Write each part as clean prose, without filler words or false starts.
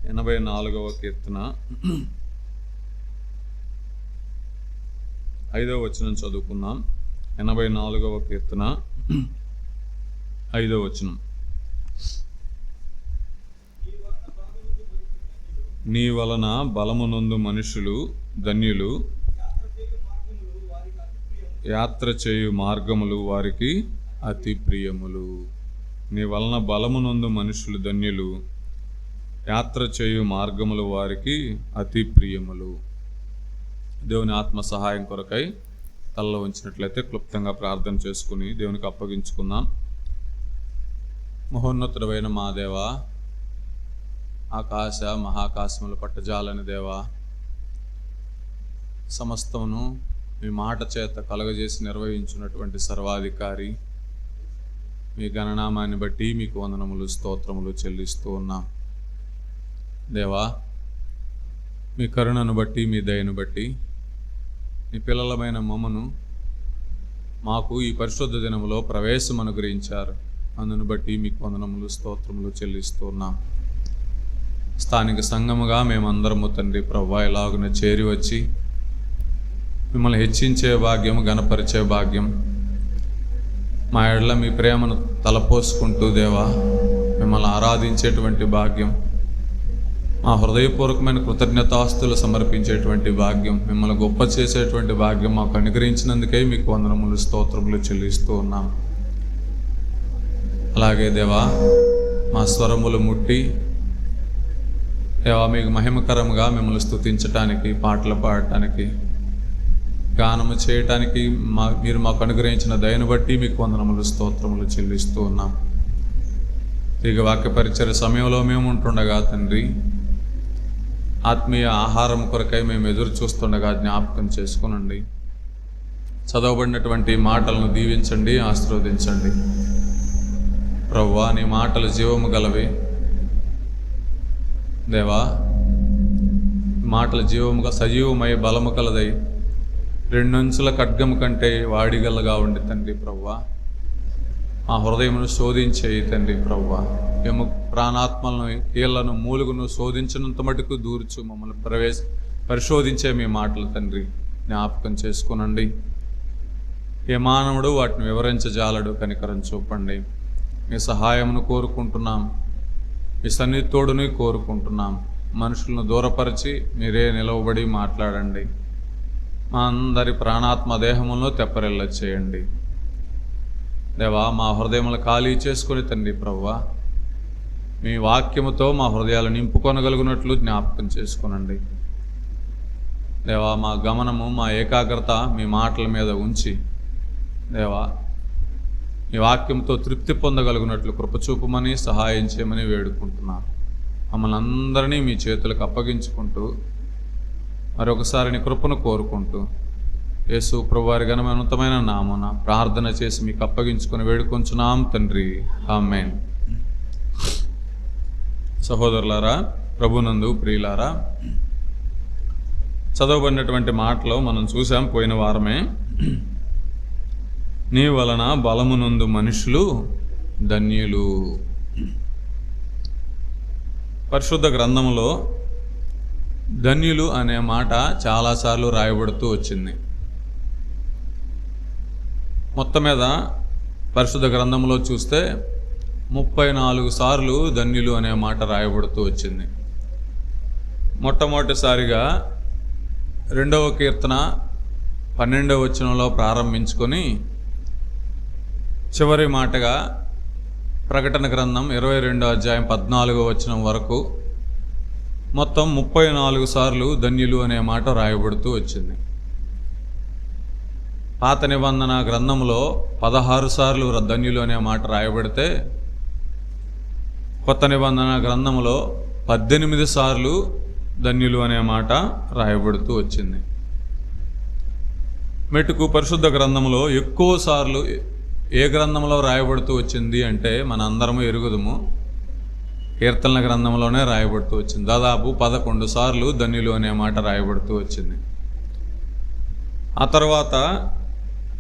84వ కీర్తన 5వ వచనం చదువుకుందాం. 84వ కీర్తన 5వ వచనం. నీ వలన బలమునందు మనుషులు ధన్యులు, యాత్ర చేయు మార్గములు వారికి అతి ప్రియములు. నీ వలన బలమునందు మనుషులు ధన్యులు, యాత్ర చేయు మార్గములు వారికి అతి ప్రియములు. దేవుని ఆత్మ సహాయం కొరకై తలలో ఉంచినట్లయితే క్లుప్తంగా ప్రార్థన చేసుకుని దేవునికి అప్పగించుకుందాం. మహోన్నతుడైన మా దేవా, ఆకాశ మహాకాశముల పట్టజాలని దేవా, సమస్తమును మీ మాట చేత కలుగజేసి నిర్వహించినటువంటి సర్వాధికారి, మీ గణనామాన్ని బట్టి మీకు వందనములు స్తోత్రములు చెల్లిస్తూ ఉన్నాం. దేవా, మీ కరుణను బట్టి, మీ దయను బట్టి, మీ పిల్లలమైన మమ్మను మాకు ఈ పరిశుద్ధ దినములో ప్రవేశం అనుగ్రహించారు. అందును బట్టి మీకు వందనములు స్తోత్రములు చెల్లిస్తూ ఉన్నాం. స్థానిక సంఘముగా మేమందరము తండ్రి ప్రభువా ఇలాగున చేరి వచ్చి మిమ్మల్ని హెచ్చించే భాగ్యం, గణపరిచే భాగ్యం, మా ఎడల మీ ప్రేమను తలపోసుకుంటూ దేవా మిమ్మల్ని ఆరాధించేటువంటి భాగ్యం, మా హృదయపూర్వకమైన కృతజ్ఞతాస్తులు సమర్పించేటువంటి భాగ్యం, మిమ్మల్ని గొప్ప చేసేటువంటి భాగ్యం మాకు అనుగ్రహించినందుకే మీకు వందనములు స్తోత్రములు చెల్లిస్తూ ఉన్నాం. అలాగే దేవా, మా స్వరములు ముట్టి దేవా మీకు మహిమకరంగా మిమ్మల్ని స్తుతించటానికి, పాటలు పాడటానికి, గానము చేయటానికి మీరు మాకు అనుగ్రహించిన దయను బట్టి మీకు వందనములు స్తోత్రములు చెల్లిస్తూ ఉన్నాం. తిరిగి వాక్య పరిచర్య సమయంలో మేము ఉంటుండగా తండ్రి, ఆత్మీయ ఆహారం కొరకై మేము ఎదురు చూస్తుండగా జ్ఞాపకం చేసుకునండి. చదవబడినటువంటి మాటలను దీవించండి, ఆశీర్వదించండి. ప్రభువా, నీ మాటలు జీవము గలవి దేవా, మాటలు జీవముగా సజీవమై బలము కలదై 2 అంచుల ఖడ్గము కంటే వాడిగలగా ఉండి తండ్రి ప్రభువా, మా హృదయమును శోధించేయి తండ్రి ప్రభువా. మేము ప్రాణాత్మలను, కీళ్లను, మూలుగును శోధించినంత మటుకు దూర్చు మమ్మల్ని పరిశోధించే మీ మాటలు తండ్రి జ్ఞాపకం చేసుకునండి. ఏ మానవుడు వాటిని వివరించజాలడు, కనికరం చూపండి. మీ సహాయమును కోరుకుంటున్నాం, మీ సన్నిధోడుని కోరుకుంటున్నాం. మనుషులను దూరపరిచి మీరే నిలవబడి మాట్లాడండి. మా అందరి ప్రాణాత్మ దేహములను తెప్పరిల్ల చేయండి దేవా. మా హృదయములు ఖాళీ చేసుకుని తండ్రి ప్రభువా మీ వాక్యముతో మా హృదయాలు నింపుకొనగలుగునట్లు జ్ఞాపకం చేసుకునండి దేవా. మా గమనము, మా ఏకాగ్రత మీ మాటల మీద ఉంచి దేవా మీ వాక్యంతో తృప్తి పొందగలుగునట్లు కృపచూపమని, సహాయం చేయమని వేడుకుంటున్నాను. మమ్మల్ని అందరినీ మీ చేతులకు అప్పగించుకుంటూ మరొకసారి నీ కృపను కోరుకుంటూ యేసు ప్రభువారి ఘనమైనతమైన నామమున ప్రార్థన చేసి మీకు అప్పగించుకొని వేడుకొంచున్నాం తండ్రి, ఆమేన్. సహోదరులారా, ప్రభునందు ప్రియులారా, చదవబడినటువంటి మాటలో మనం చూసాం పోయిన వారమే, నీ వలన బలమునందు మనుషులు ధన్యులు. పరిశుద్ధ గ్రంథంలో ధన్యులు అనే మాట చాలాసార్లు రాయబడుతూ వచ్చింది. మొత్తం మీద పరిశుద్ధ గ్రంథంలో చూస్తే 34 సార్లు ధన్యులు అనే మాట రాయబడుతూ వచ్చింది. మొట్టమొదటిసారిగా 2వ కీర్తన 12వ వచనంలో ప్రారంభించుకొని చివరి మాటగా ప్రకటన గ్రంథం 22వ అధ్యాయం 14వ వచనం వరకు మొత్తం 34 సార్లు ధన్యులు అనే మాట రాయబడుతూ వచ్చింది. పాత నిబంధన గ్రంథంలో 16 సార్లు ధన్యులు అనే మాట రాయబడితే కొత్త నిబంధన గ్రంథంలో 18 సార్లు ధన్యులు అనే మాట రాయబడుతూ వచ్చింది. మెటుకు పరిశుద్ధ గ్రంథంలో ఎక్కువ సార్లు ఏ గ్రంథంలో రాయబడుతూ వచ్చింది అంటే మన అందరము ఎరుగుదము, కీర్తనల గ్రంథంలోనే రాయబడుతూ వచ్చింది. దాదాపు 11 సార్లు ధన్యులు అనే మాట రాయబడుతూ వచ్చింది. ఆ తర్వాత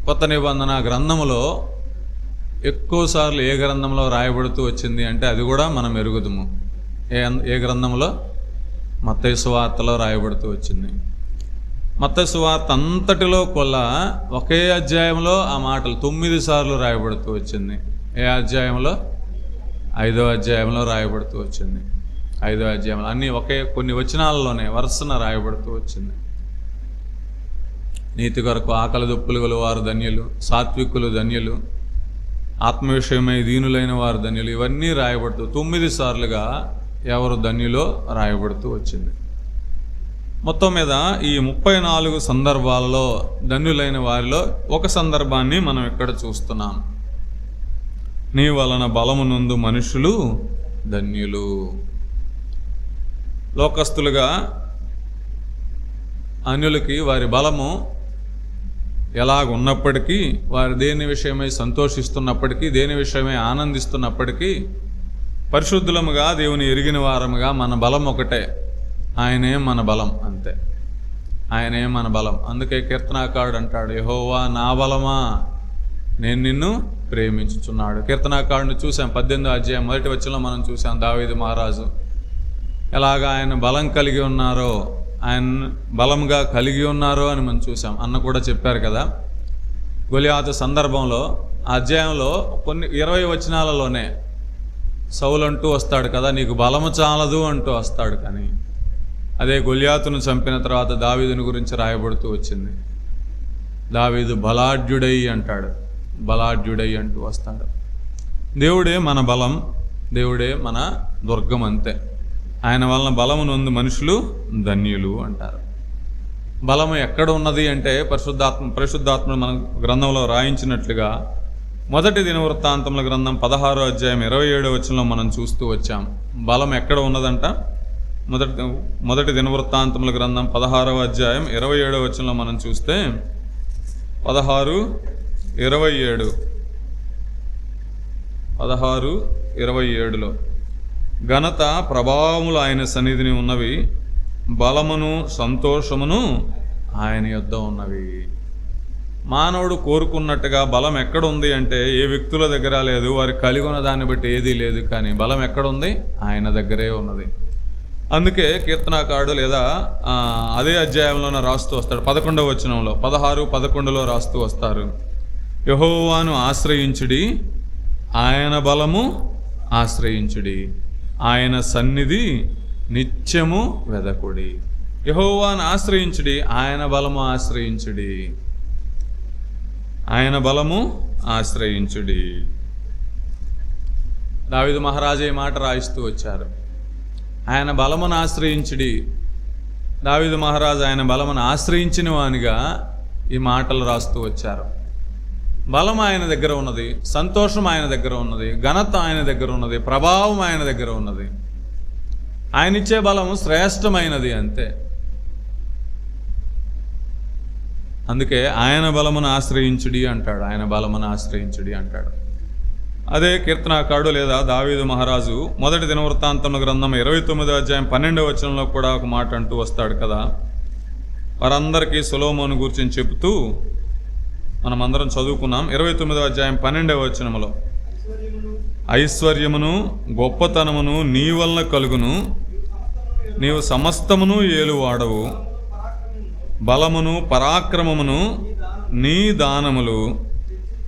కొత్త నిబంధన గ్రంథములో ఎక్కువసార్లు ఏ గ్రంథంలో రాయబడుతూ వచ్చింది అంటే అది కూడా మనం ఎరుగుదుము. ఏ గ్రంథంలో? మత్తయి సువార్తలో రాయబడుతూ వచ్చింది. మత్తయి సువార్త అంతటిలో కొల్లా ఒకే అధ్యాయంలో ఆ మాటలు 9 సార్లు రాయబడుతూ వచ్చింది. ఏ అధ్యాయంలో? 5వ అధ్యాయంలో రాయబడుతూ వచ్చింది. 5వ అధ్యాయంలో అన్నీ కొన్ని వచనాలలోనే వరుసన రాయబడుతూ వచ్చింది. నీతి కొరకు ఆకలి దొప్పులు గల వారు ధన్యులు, సాత్వికులు ధన్యులు, ఆత్మ విషయమై దీనులైన వారు ధన్యులు, ఇవన్నీ రాయబడుతూ 9 సార్లుగా ఎవరు ధన్యులో రాయబడుతూ వచ్చింది. మొత్తం మీద ఈ 34 సందర్భాలలో ధన్యులైన వారిలో ఒక సందర్భాన్ని మనం ఇక్కడ చూస్తున్నాం. నీ వలన బలమునందు మనుషులు ధన్యులు. లోకస్తులుగా అన్యులకి వారి బలము ఎలాగున్నప్పటికీ, వారు దేని విషయమై సంతోషిస్తున్నప్పటికీ, దేని విషయమై ఆనందిస్తున్నప్పటికీ, పరిశుద్ధులముగా దేవుని ఎరిగిన వారముగా మన బలం ఒకటే, ఆయనే మన బలం, అంతే. ఆయనే మన బలం. అందుకే కీర్తనాకారుడు అంటాడు, యెహోవా నా బలమా, నేను నిన్ను ప్రేమించుచున్నాడు. కీర్తనాకారుడిని చూసాం, 18వ అధ్యాయం 1వ వచనంలో మనం చూసాం. దావీదు మహారాజు ఎలాగా ఆయన బలం కలిగి ఉన్నారో, ఆయన బలంగా కలిగి ఉన్నారో అని మనం చూసాం. అన్న కూడా చెప్పారు కదా, గొలియాతు సందర్భంలో ఆ అధ్యాయంలో 20 వచనాలలోనే సౌలు అంటూ వస్తాడు కదా, నీకు బలము చాలదు అంటూ వస్తాడు. కానీ అదే గొలియాతును చంపిన తర్వాత దావీదుని గురించి రాయబడుతూ వచ్చింది. దావీదు బలాఢ్యుడై అంటాడు, బలాఢ్యుడై అంటూ వస్తాడు. దేవుడే మన బలం, దేవుడే మన దుర్గం, అంతే. ఆయన వలన బలము నొందు మనుషులు ధన్యులు అంటారు. బలము ఎక్కడ ఉన్నది అంటే పరిశుద్ధాత్మ మన గ్రంథంలో రాయించినట్లుగా 1 దినవృత్తాంతముల గ్రంథం 16వ అధ్యాయం 27వ వచనంలో మనం చూస్తూ వచ్చాం. బలం ఎక్కడ ఉన్నదంట? 1 దినవృత్తాంతముల గ్రంథం 16వ అధ్యాయం 27వ వచనంలో మనం చూస్తే 16:27లో ఘనత ప్రభావములు ఆయన సన్నిధిని ఉన్నవి, బలమును సంతోషమును ఆయన యొద్ద ఉన్నవి. మానవుడు కోరుకున్నట్టుగా బలం ఎక్కడుంది అంటే ఏ వ్యక్తుల దగ్గర లేదు, వారికి కలిగి ఉన్న దాన్ని బట్టి ఏదీ లేదు. కానీ బలం ఎక్కడుంది? ఆయన దగ్గరే ఉన్నది. అందుకే కీర్తనాకారుడు లేదా అదే అధ్యాయంలోనే రాస్తూ వస్తాడు. 11వ వచనంలో 16-11లో రాస్తూ వస్తారు, యెహోవాను ఆశ్రయించుడి, ఆయన బలము ఆశ్రయించుడి, ఆయన సన్నిధి నిత్యము వెదకుడి. యెహోవాను ఆశ్రయించుడి, ఆయన బలము ఆశ్రయించుడి, ఆయన బలము ఆశ్రయించుడి. దావీదు మహారాజు ఈ మాట రాయిస్తూ వచ్చారు, ఆయన బలమును ఆశ్రయించుడి. దావీదు మహారాజు ఆయన బలమును ఆశ్రయించిన వానిగా ఈ మాటలు రాస్తూ వచ్చారు. బలం ఆయన దగ్గర ఉన్నది, సంతోషం ఆయన దగ్గర ఉన్నది, ఘనత ఆయన దగ్గర ఉన్నది, ప్రభావం ఆయన దగ్గర ఉన్నది. ఆయన ఇచ్చే బలము శ్రేష్టమైనది, అంతే. అందుకే ఆయన బలమును ఆశ్రయించుడి అంటాడు, ఆయన బలమును ఆశ్రయించుడి అంటాడు. అదే కీర్తనాకారుడు లేదా దావీదు మహారాజు 1 దినవృత్తాంతముల గ్రంథం 29వ అధ్యాయం 12వ వచనంలో కూడా ఒక మాట అంటూ వస్తాడు కదా, వారందరికీ సొలొమోను గురించి చెబుతూ మనమందరం చదువుకున్నాం. 29వ అధ్యాయం 12వ వచనములో, ఐశ్వర్యమును గొప్పతనమును నీ వలన కలుగును, నీవు సమస్తమును ఏలువాడవు, బలమును పరాక్రమమును నీ దానములు,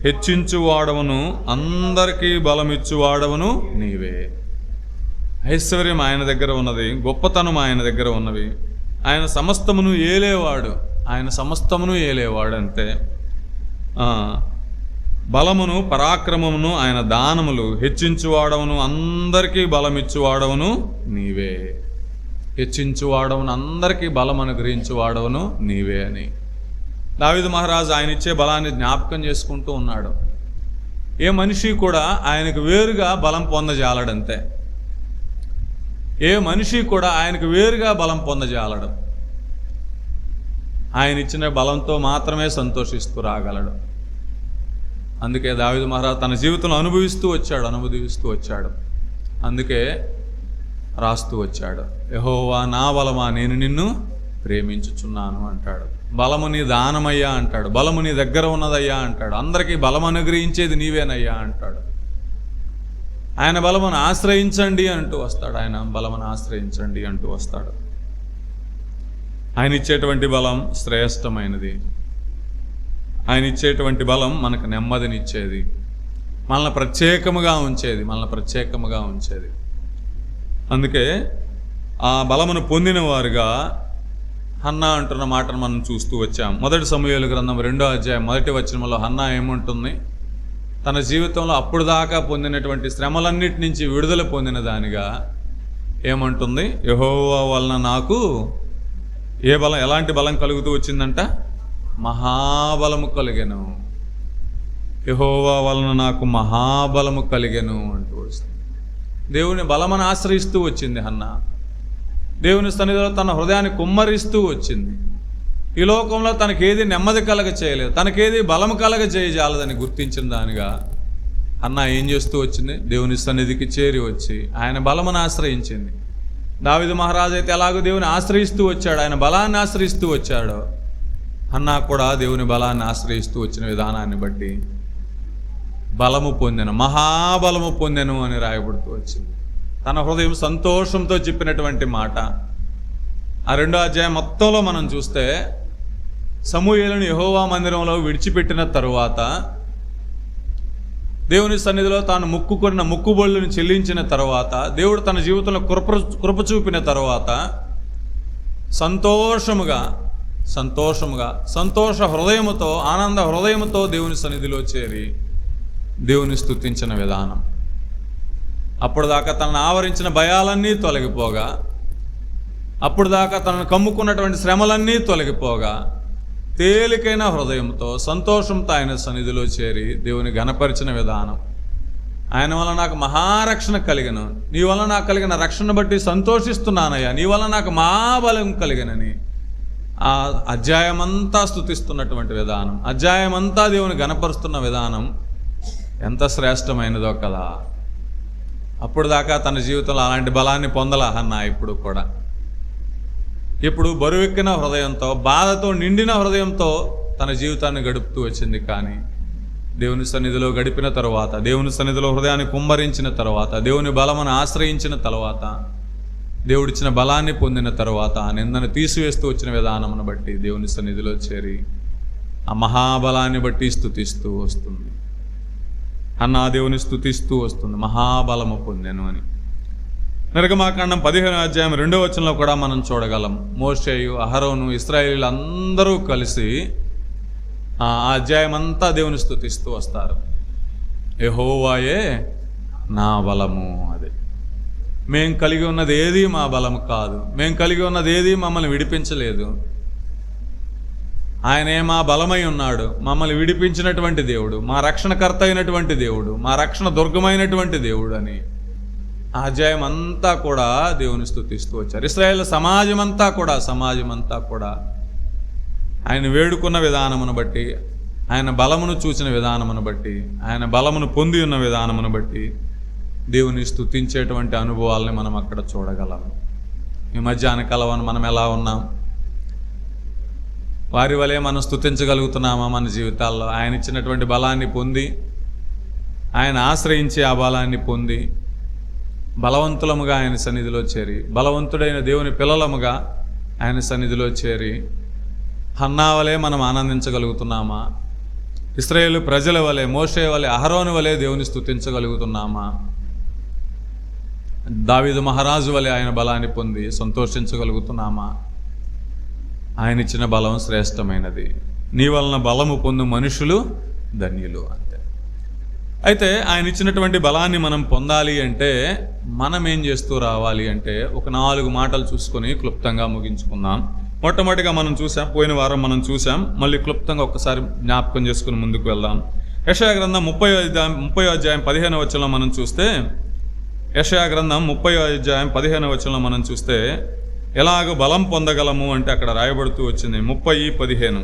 హెచ్చించువాడవను, అందరికీ బలమిచ్చువాడవను నీవే. ఐశ్వర్యం ఆయన దగ్గర ఉన్నది, గొప్పతనం ఆయన దగ్గర ఉన్నవి, ఆయన సమస్తమును ఏలేవాడు, ఆయన సమస్తమును ఏలేవాడు, అంతే. బలమును పరాక్రమమును ఆయన దానములు, హెచ్చించువాడవను, అందరికీ బలమిచ్చువాడవను నీవే. హెచ్చించువాడవను, అందరికీ బలం అనుగ్రహించువాడవను నీవే అని దావీదు మహారాజు ఆయన ఇచ్చే బలాన్ని జ్ఞాపకం చేసుకుంటూ ఉన్నాడు. ఏ మనిషి కూడా ఆయనకు వేరుగా బలం పొందజాలడంతే. ఏ మనిషి కూడా ఆయనకు వేరుగా బలం పొందజాలడు. ఆయన ఇచ్చిన బలంతో మాత్రమే సంతోషిస్తూ రాగలడు. అందుకే దావీదు మహారాజు తన జీవితంలో అనుభవిస్తూ వచ్చాడు. అందుకే రాస్తూ వచ్చాడు, యెహోవా నా బలమా, నేను నిన్ను ప్రేమించుచున్నాను అంటాడు. బలము నీ దానమయ్యా అంటాడు. బలము నీ దగ్గర ఉన్నదయ్యా అంటాడు. అందరికీ బలం అనుగ్రహించేది నీవేనయ్యా అంటాడు. ఆయన బలమును ఆశ్రయించండి అంటూ వస్తాడు. ఆయన బలమును ఆశ్రయించండి అంటూ వస్తాడు. ఆయన ఇచ్చేటువంటి బలం శ్రేష్టమైనది. ఆయన ఇచ్చేటువంటి బలం మనకు నెమ్మదినిచ్చేది, మనల్ని ప్రత్యేకముగా ఉంచేది. అందుకే ఆ బలమును పొందిన వారుగా హన్నా అంటున్న మాటను మనం చూస్తూ వచ్చాం. 1 సమూయేలు గ్రంథం 2వ అధ్యాయం 1వ వచనంలో హన్నా ఏముంటుంది? తన జీవితంలో అప్పుడు దాకా పొందినటువంటి శ్రమలన్నిటి నుంచి విడుదల పొందిన దానిగా ఏమంటుంది? యెహోవా వలన నాకు ఎలాంటి బలం కలుగుతూ వచ్చిందంట? మహాబలము కలిగెను. యెహోవా వలన నాకు మహాబలము కలిగెను అంటూ వస్తుంది. దేవుని బలమును ఆశ్రయిస్తూ వచ్చింది హన్నా. దేవుని సన్నిధిలో తన హృదయాన్ని కుమ్మరిస్తూ వచ్చింది. ఈ లోకంలో తనకేది నెమ్మది కలగ చేయలేదు, తనకేది బలము కలగ చేయజాలదని గుర్తించిన దానిగా హన్నా ఏం చేస్తూ వచ్చింది? దేవుని సన్నిధికి చేరి వచ్చి ఆయన బలమును ఆశ్రయించింది. దావీదు మహారాజు అయితే ఎలాగో దేవుని ఆశ్రయిస్తూ వచ్చాడు, ఆయన బలాన్ని ఆశ్రయిస్తూ వచ్చాడో, హన్నా కూడా దేవుని బలాన్ని ఆశ్రయిస్తూ వచ్చిన విధానాన్ని బట్టి బలము పొందెను, మహాబలము పొందెను అని రాయబడుతూ వచ్చింది. తన హృదయం సంతోషంతో చెప్పినటువంటి మాట. ఆ 2వ అధ్యాయం మొత్తంలో మనం చూస్తే సమూయేలును యెహోవా మందిరంలో విడిచిపెట్టిన తరువాత, దేవుని సన్నిధిలో తాను మొక్కుకున్న మొక్కుబడులను చెల్లించిన తర్వాత, దేవుడు తన జీవితంలో కృప చూపిన తర్వాత సంతోష హృదయముతో, ఆనంద హృదయముతో దేవుని సన్నిధిలో చేరి దేవుని స్తుతించిన విధానం. అప్పుడు దాకా తనను ఆవరించిన భయాలన్నీ తొలగిపోగా, అప్పుడు దాకా తనను కమ్ముకున్నటువంటి శ్రమలన్నీ తొలగిపోగా, తేలికైన హృదయంతో సంతోషంతో ఆయన సన్నిధిలో చేరి దేవుని ఘనపరిచిన విధానం. ఆయన వల్ల నాకు మహారక్షణ కలిగను, నీ వల్ల నాకు కలిగిన రక్షణ బట్టి సంతోషిస్తున్నానయ్యా, నీ వల్ల నాకు మహాబలం కలిగనని ఆ అధ్యాయమంతా స్తుతిస్తున్నటువంటి విధానం, అధ్యాయమంతా దేవుని ఘనపరుస్తున్న విధానం ఎంత శ్రేష్టమైనదో కదా. అప్పుడు దాకా తన జీవితంలో అలాంటి బలాన్ని పొందలా హన్నా. ఇప్పుడు బరువెక్కిన హృదయంతో, బాధతో నిండిన హృదయంతో తన జీవితాన్ని గడుపుతూ వచ్చింది. కానీ దేవుని సన్నిధిలో గడిపిన తరువాత, దేవుని సన్నిధిలో హృదయాన్ని కుమ్మరించిన తర్వాత, దేవుని బలమును ఆశ్రయించిన తర్వాత, దేవుడిచ్చిన బలాన్ని పొందిన తర్వాత ఆ నిందను తీసివేస్తూ వచ్చిన విధానమును బట్టి దేవుని సన్నిధిలో చేరి ఆ మహాబలాన్ని బట్టి స్తుతిస్తూ వస్తుంది. హన్నా దేవుని స్తుతిస్తూ వస్తుంది, మహాబలము పొందెను అని. నిర్గమాకాండం 15వ అధ్యాయం 2వ వచనంలో కూడా మనం చూడగలం. మోషేయు, అహరోను, ఇశ్రాయేలీయులు అందరూ కలిసి ఆ అధ్యాయం అంతా దేవుని స్తుతిస్తూ వస్తారు. యెహోవాయే నా బలము. అదే మేం కలిగి ఉన్నది ఏది మా బలము కాదు, మేం కలిగి ఉన్నది ఏది మమ్మల్ని విడిపించలేదు. ఆయనే మా బలమై ఉన్నాడు, మమ్మల్ని విడిపించినటువంటి దేవుడు, మా రక్షణకర్త అయినటువంటి దేవుడు, మా రక్షణ దుర్గమైనటువంటి దేవుడు అని ఆ అధ్యాయం అంతా కూడా దేవుని స్తుతిస్తూ వచ్చారు. ఇశ్రాయేల్ సమాజం అంతా కూడా ఆయన వేడుకున్న విధానమును బట్టి, ఆయన బలమును చూసిన విధానమును బట్టి, ఆయన బలమును పొంది ఉన్న విధానమును బట్టి దేవుని స్తుతించేటువంటి అనుభవాలని మనం అక్కడ చూడగలం. ఈ మధ్యాహ్న కాలం మనం ఎలా ఉన్నాం? వారి వలె మనం స్తుతించగలుగుతున్నామా? మన జీవితాల్లో ఆయన ఇచ్చినటువంటి బలాన్ని పొంది, ఆయన ఆశ్రయించి ఆ బలాన్ని పొంది బలవంతులముగా ఆయన సన్నిధిలో చేరి, బలవంతుడైన దేవుని పిల్లలముగా ఆయన సన్నిధిలో చేరి హన్నా వలె మనం ఆనందించగలుగుతున్నామా? ఇశ్రాయేలు ప్రజల వలె, మోషే వలె, అహరోను వలె దేవుని స్తుతించగలుగుతున్నామా? దావీదు మహారాజు వలె ఆయన బలాన్ని పొంది సంతోషించగలుగుతున్నామా? ఆయన ఇచ్చిన బలం శ్రేష్టమైనది. నీ వలన బలము పొందు మనుషులు ధన్యులు. అంతే. అయితే ఆయన ఇచ్చినటువంటి బలాన్ని మనం పొందాలి అంటే మనం ఏం చేస్తూ రావాలి అంటే ఒక 4 మాటలు చూసుకొని క్లుప్తంగా ముగించుకుందాం. మొట్టమొదటిగా మనం చూసాం, పోయిన వారం మనం చూసాం, మళ్ళీ క్లుప్తంగా ఒక్కసారి జ్ఞాపకం చేసుకుని ముందుకు వెళ్దాం. యెషయా గ్రంథం 30వ అధ్యాయం 15వ వచనంలో మనం చూస్తే, యెషయా గ్రంథం 30వ అధ్యాయం 15వ వచనంలో మనం చూస్తే ఎలాగ బలం పొందగలము అంటే అక్కడ రాయబడుతూ వచ్చింది 30:15.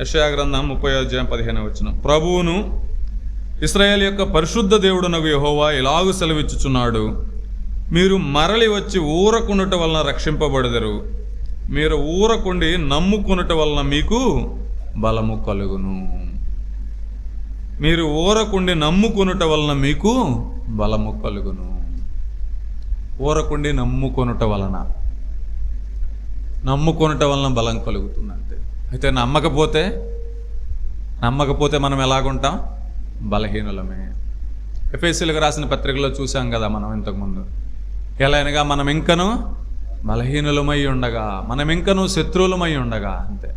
యెషయా గ్రంథం 30వ అధ్యాయం 15వ వచనం. ప్రభువును ఇశ్రాయేలు యొక్క పరిశుద్ధ దేవుడునగు యెహోవా ఇలాగు సెలవిచ్చుచున్నాడు, మీరు మరలి వచ్చి ఊరకుండుట వలన రక్షింపబడెదరు, మీరు ఊరకుండి నమ్ముకొనుట వలన మీకు బలము కలుగును. మీరు ఊరకుండి నమ్ముకొనుట వలన మీకు బలము కలుగును. ఊరకుండి నమ్ముకొనుట వలన బలం కలుగుతుందంటే, అయితే నమ్మకపోతే మనం ఎలాగుంటాం? బలహీనులమే. ఎఫెసీయులకు రాసిన పత్రికలో చూసాం కదా మనం ఇంతకుముందు. ఎలా అనగా మనం ఇంకనూ బలహీనులమై ఉండగా, మనం ఇంకనూ శత్రువులమై ఉండగా, అంతే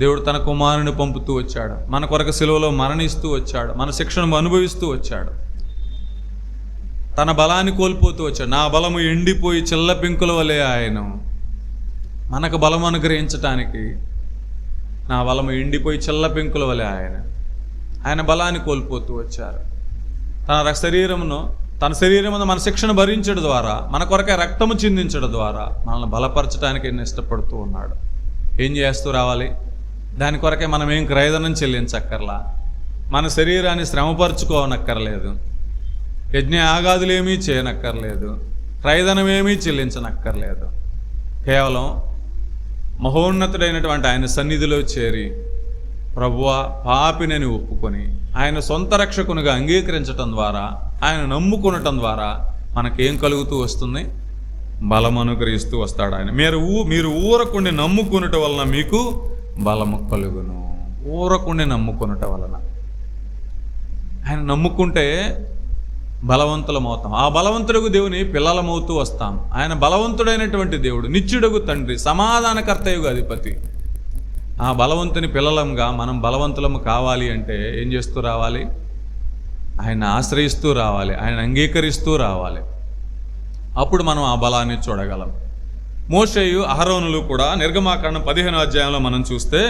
దేవుడు తన కుమారుని పంపుతూ వచ్చాడు, మన కొరకు సిలువలో మరణిస్తూ వచ్చాడు, మన శిక్షను అనుభవిస్తూ వచ్చాడు, తన బలాన్ని కోల్పోతూ వచ్చాడు. నా బలము ఎండిపోయి చిల్ల పెంకుల వలె ఆయన మనకు బలం అనుగ్రహించటానికి, నా బలము ఎండిపోయి చిల్ల పెంకుల వలె ఆయన బలాన్ని కోల్పోతూ వచ్చారు. తన శరీరమును మన శిక్షను భరించడం ద్వారా, మన కొరకే రక్తము చిందించడం ద్వారా మనల్ని బలపరచడానికి ఎన్ని ఇష్టపడుతూ ఉన్నాడు. ఏం చేస్తూ రావాలి? దాని కొరకే మనం ఏం క్రయధనం చెల్లించక్కర్లా, మన శరీరాన్ని శ్రమపరచుకోనక్కర్లేదు, యజ్ఞ యాగాదులు ఏమీ చేయనక్కర్లేదు, క్రయధనం ఏమీ చెల్లించనక్కర్లేదు. కేవలం మహోన్నతుడైనటువంటి ఆయన సన్నిధిలో చేరి ప్రభువా పాపినని ఒప్పుకొని ఆయన సొంత రక్షకునిగా అంగీకరించటం ద్వారా, ఆయన నమ్ముకొనటం ద్వారా మనకేం కలుగుతూ వస్తుంది? బలం అనుగ్రహిస్తూ వస్తాడు ఆయన. మీరు ఊరకుండి నమ్ముకొనుట వలన మీకు బలము కలుగును. ఊరకుండి నమ్ముకొనుట వలన, ఆయన నమ్ముకుంటే బలవంతులమవుతాం. ఆ బలవంతుడకు దేవుని పిల్లలమవుతూ వస్తాం. ఆయన బలవంతుడైనటువంటి దేవుడు, నిత్యుడగు తండ్రి, సమాధానకర్తయుగు అధిపతి. ఆ బలవంతుని పిల్లలంగా మనం బలవంతులము కావాలి అంటే ఏం చేస్తూ రావాలి? ఆయన ఆశ్రయిస్తూ రావాలి, ఆయన అంగీకరిస్తూ రావాలి. అప్పుడు మనం ఆ బలాన్ని చూడగలం. మోషేయు అహరోనులు కూడా నిర్గమాకాండం 15వ అధ్యాయంలో మనం చూస్తే,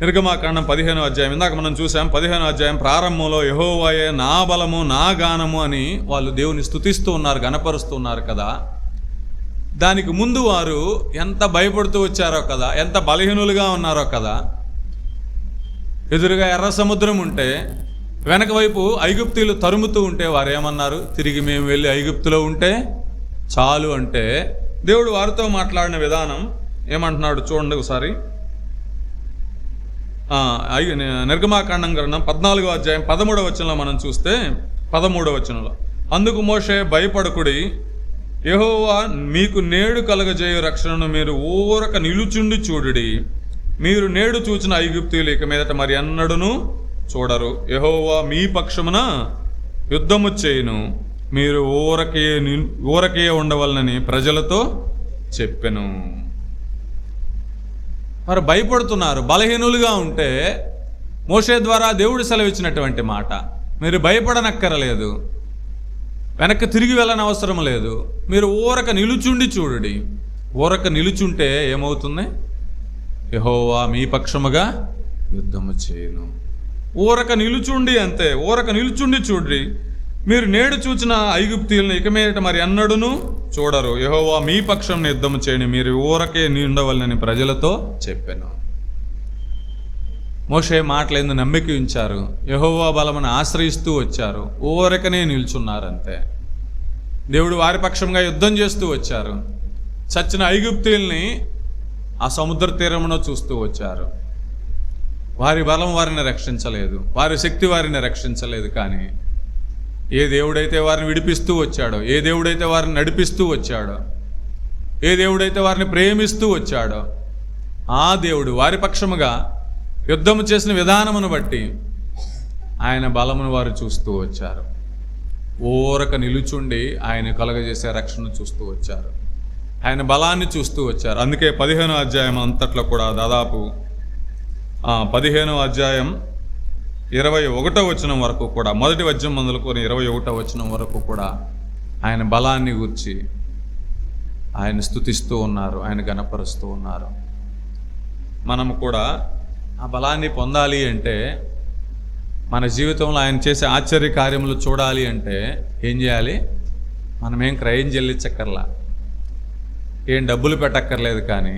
నిర్గమాకాండం 15వ అధ్యాయం ఇందాక మనం చూసాం. 15వ అధ్యాయం ప్రారంభంలో యెహోవాయే నా బలము నా గానము అని వాళ్ళు దేవుని స్తుతిస్తూ ఉన్నారు, గణపరుస్తూ ఉన్నారు కదా. దానికి ముందు వారు ఎంత భయపడుతూ వచ్చారో కదా, ఎంత బలహీనులుగా ఉన్నారో కదా. ఎదురుగా ఎర్ర సముద్రం ఉంటే, వెనక వైపు ఐగుప్తీయులు తరుముతూ ఉంటే వారు ఏమన్నారు? తిరిగి మేము వెళ్ళి ఐగుప్తులో ఉంటే చాలు అంటే, దేవుడు వారితో మాట్లాడిన విధానం ఏమంటున్నాడు చూడండి ఒకసారి. నిర్గమాకాండం గ్రంథం 14వ అధ్యాయం 13వ వచనంలో మనం చూస్తే, 13వ వచనంలో, అందుకు మోషే భయపడకుడి, యెహోవా మీకు నేడు కలగజేయు రక్షణను మీరు ఊరక నిలుచుండి చూడుడి. మీరు నేడు చూచిన ఐగుప్తీయులు ఇక మీదట మరి ఎన్నడూను చూడరు. యెహోవా మీ పక్షమున యుద్ధము చేయును, మీరు ఊరకే ఉండవలనని ప్రజలతో చెప్పెను. వారు భయపడుతున్నారు. బలహీనులుగా ఉంటే మోషే ద్వారా దేవుడు సెలవిచ్చినటువంటి మాట, మీరు భయపడనక్కరలేదు, వెనక్కి తిరిగి వెళ్ళని అవసరం లేదు, మీరు ఊరక నిలుచుండి చూడుడి. ఊరక నిలుచుంటే ఏమవుతుంది? యెహోవా మీ పక్షముగా యుద్ధము చేయును. ఊరక నిలుచుండి, అంతే, ఊరక నిలుచుండి చూడుడి. మీరు నేడు చూచిన ఐగుప్తీయులను ఇక మీదట మరి ఎన్నడూను చూడరు. యెహోవా మీ పక్షం యుద్ధము చేయని, మీరు ఊరకే ఉండవలనని ప్రజలతో చెప్పాను. మోషే మాటలందు నమ్మిక ఉంచారు, యెహోవా బలమును ఆశ్రయిస్తూ వచ్చారు, ఊరకనే నిల్చున్నారంతే. దేవుడు వారి పక్షంగా యుద్ధం చేస్తూ వచ్చారు. చచ్చిన ఐగుప్తీయుల్ని ఆ సముద్ర తీరమున చూస్తూ వచ్చారు. వారి బలం వారిని రక్షించలేదు, వారి శక్తి వారిని రక్షించలేదు. కానీ ఏ దేవుడైతే వారిని విడిపిస్తూ వచ్చాడో, ఏ దేవుడైతే వారిని నడిపిస్తూ వచ్చాడో, ఏ దేవుడైతే వారిని ప్రేమిస్తూ వచ్చాడో, ఆ దేవుడు వారి పక్షముగా యుద్ధము చేసిన విధానమును బట్టి ఆయన బలమును వారు చూస్తూ వచ్చారు. ఊరక నిలుచుండి ఆయన కలగజేసే రక్షణ చూస్తూ వచ్చారు, ఆయన బలాన్ని చూస్తూ వచ్చారు. అందుకే 15వ అధ్యాయం అంతట్లో కూడా దాదాపు 15వ అధ్యాయం 21వ వచనం వరకు కూడా, మొదటి వచనం మొదలుకొని 21వ వచనం వరకు కూడా ఆయన బలాన్ని గూర్చి ఆయన స్తుతిస్తూ ఉన్నారు, ఆయన గణపరుస్తూ ఉన్నారు. మనము కూడా ఆ బలాన్ని పొందాలి అంటే, మన జీవితంలో ఆయన చేసే ఆశ్చర్య కార్యములు చూడాలి అంటే ఏం చేయాలి? మనమేం క్రయం చెల్లించక్కర్లా, ఏం డబ్బులు పెట్టక్కర్లేదు. కానీ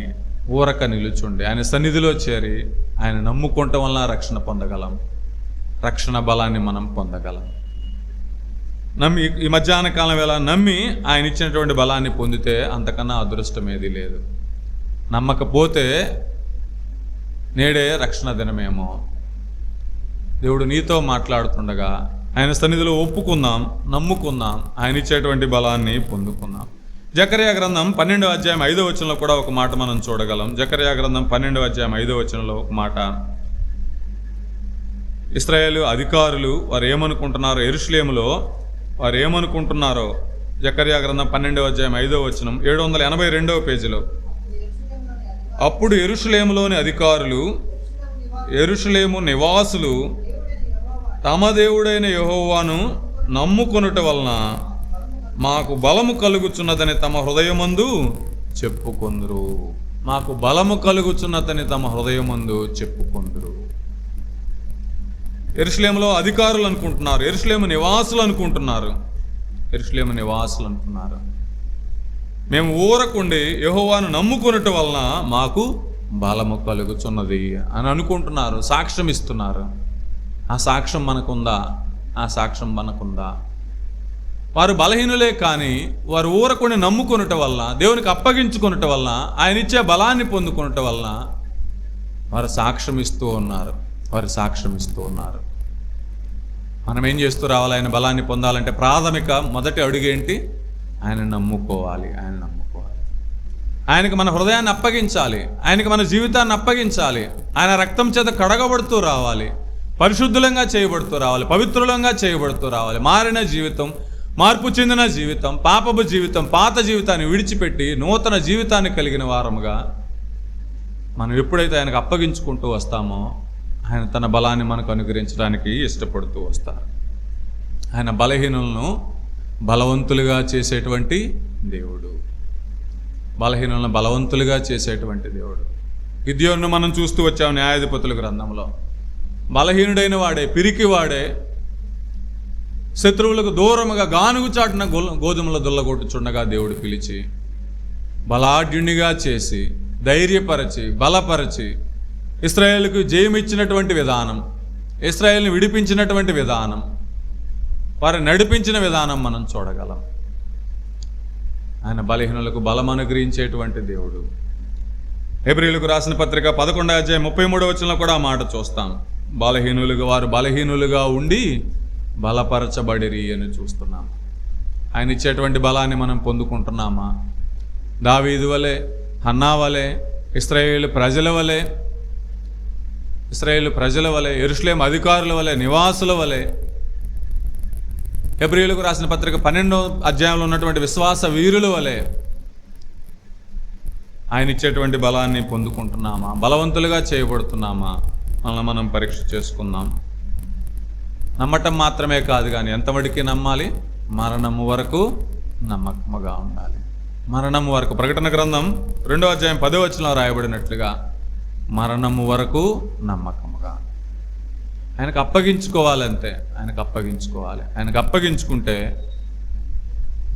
ఊరక నిలుచుండి ఆయన సన్నిధిలో చేరి ఆయన నమ్ముకోవటం వల్ల రక్షణ పొందగలం, రక్షణ బలాన్ని మనం పొందగలం. నమ్మి ఈ మధ్యాహ్న కాలం వేళ నమ్మి ఆయన ఇచ్చినటువంటి బలాన్ని పొందితే అంతకన్నా అదృష్టం ఏదీ లేదు. నమ్మకపోతే నేడే రక్షణ దినమేమో. దేవుడు నీతో మాట్లాడుతుండగా ఆయన సన్నిధిలో ఒప్పుకుందాం, నమ్ముకుందాం, ఆయన ఇచ్చేటువంటి బలాన్ని పొందుకుందాం. జకర్యా గ్రంథం 12వ అధ్యాయం 5వ వచనంలో కూడా ఒక మాట మనం చూడగలం. జకర్యా గ్రంథం 12వ అధ్యాయం 5వ వచనంలో ఒక మాట, ఇశ్రాయేలు అధికారులు వారు ఏమనుకుంటున్నారో, యెరూషలేములో వారు ఏమనుకుంటున్నారో, జకర్యా గ్రంథం 12వ అధ్యాయం 5వ వచనం 782వ పేజీలో. అప్పుడు యెరూషలేములోని అధికారులు, యెరూషలేము నివాసులు తమ దేవుడైన యెహోవాను నమ్ముకొనుట వలన మాకు బలము కలుగుచున్నదని తమ హృదయమందు చెప్పుకొందురు. మాకు బలము కలుగుచున్నదని తమ హృదయమందు చెప్పుకొందురు. యెరూషలేములో అధికారులు అనుకుంటున్నారు, యెరూషలేము నివాసులు అనుకుంటున్నారు, యెరూషలేము నివాసులు అనుకున్నారు. మేము ఊరకుండి యెహోవాను నమ్ముకొనుట వలన మాకు బలము కలుగుచున్నది అని అనుకుంటున్నారు, సాక్ష్యం ఇస్తున్నారు. ఆ సాక్ష్యం మనకుందా? ఆ సాక్ష్యం మనకుందా? వారు బలహీనులే, కానీ వారు ఊరకుండి నమ్ముకొనుట వలన, దేవునికి అప్పగించుకొనుట వలన, ఆయన ఇచ్చే బలాన్ని పొందుకొనుట వలన వారు సాక్ష్యం ఇస్తూ ఉన్నారు, వారు సాక్ష్యం ఇస్తూ ఉన్నారు. మనం ఏం చేస్తూ రావాలి? ఆయన బలాన్ని పొందాలంటే ప్రాథమిక మొదటి అడుగేంటి? ఆయన నమ్ముకోవాలి, ఆయన నమ్ముకోవాలి. ఆయనకి మన హృదయాన్ని అప్పగించాలి, ఆయనకి మన జీవితాన్ని అప్పగించాలి. ఆయన రక్తం చేత కడగబడుతూ రావాలి, పరిశుద్ధులంగా చేయబడుతూ రావాలి, పవిత్రులంగా చేయబడుతూ రావాలి. మారిన జీవితం, మార్పు చెందిన జీవితం, పాపపు జీవితం, పాత జీవితాన్ని విడిచిపెట్టి నూతన జీవితాన్ని కలిగిన వారముగా మనం ఎప్పుడైతే ఆయనకు అప్పగించుకుంటూ వస్తామో ఆయన తన బలాన్ని మనకు అనుగ్రహించడానికి ఇష్టపడుతూ వస్తారు. ఆయన బలహీనులను బలవంతులుగా చేసేటువంటి దేవుడు, బలహీనులను బలవంతులుగా చేసేటువంటి దేవుడు. గిద్యోనును మనం చూస్తూ వచ్చాము న్యాయాధిపతుల గ్రంథంలో. బలహీనుడైన వాడే, పిరికివాడే, శత్రువులకు దూరముగా గానుగు చాటున గోధుమల దుల్లగొట్టుచుండగా దేవుడు పిలిచి బలాఢ్యునిగా చేసి, ధైర్యపరచి, బలపరచి, ఇశ్రాయేలుకు జయమిచ్చినటువంటి విధానం, ఇశ్రాయేల్ని విడిపించినటువంటి విధానం, వారిని నడిపించిన విధానం మనం చూడగలం. ఆయన బలహీనులకు బలం అనుగ్రహించేటువంటి దేవుడు. హెబ్రీయులకు రాసిన పత్రిక 11వ అధ్యాయం 33వ వచనంలో కూడా ఆ మాట చూస్తాం. వారు బలహీనులుగా ఉండి బలపరచబడిరి అని చూస్తున్నాం. ఆయన ఇచ్చేటువంటి బలాన్ని మనం పొందుకుంటున్నామా? దావీదు వలె, హన్నా వలె, ఇశ్రాయేలు ప్రజల వలె, యెరూషలేము అధికారుల వలె, నివాసుల వలె, హెబ్రీయులకు రాసిన పత్రిక 12వ అధ్యాయంలో ఉన్నటువంటి విశ్వాస వీరుల వలె ఆయన ఇచ్చేటువంటి బలాన్ని పొందుకుంటున్నామా? బలవంతులుగా చేయబడుతున్నామా? మనల్ని మనం పరీక్ష చేసుకుందాం. నమ్మటం మాత్రమే కాదు, కానీ ఎంతవరకు నమ్మాలి? మరణము వరకు నమ్మకముగా ఉండాలి. మరణము వరకు. ప్రకటన గ్రంథం 2వ అధ్యాయం 10వ వచనంలో రాయబడినట్లుగా మరణము వరకు నమ్మకముగా ఆయనకు అప్పగించుకోవాలంతే. ఆయనకు అప్పగించుకోవాలి. ఆయనకు అప్పగించుకుంటే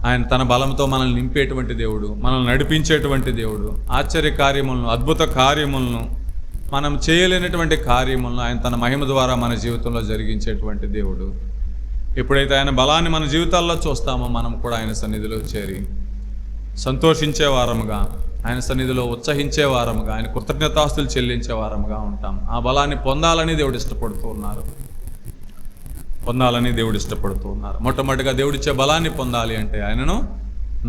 ఆయన తన బలంతో మనల్ని నింపేటువంటి దేవుడు, మనల్ని నడిపించేటువంటి దేవుడు. ఆశ్చర్య కార్యములను, అద్భుత కార్యములను, మనం చేయలేనటువంటి కార్యములను ఆయన తన మహిమ ద్వారా మన జీవితంలో జరిగించేటువంటి దేవుడు. ఎప్పుడైతే ఆయన బలాన్ని మన జీవితాల్లో చూస్తామో మనం కూడా ఆయన సన్నిధిలో చేరి సంతోషించే వారముగా, ఆయన సన్నిధిలో ఉత్సహించే వారముగా, ఆయన కృతజ్ఞతాస్తులు చెల్లించే వారముగా ఉంటాం. ఆ బలాన్ని పొందాలని దేవుడు ఇష్టపడుతూ ఉన్నారు, పొందాలని దేవుడు ఇష్టపడుతూ ఉన్నారు. మొట్టమొదటిగా దేవుడిచ్చే బలాన్ని పొందాలి అంటే ఆయనను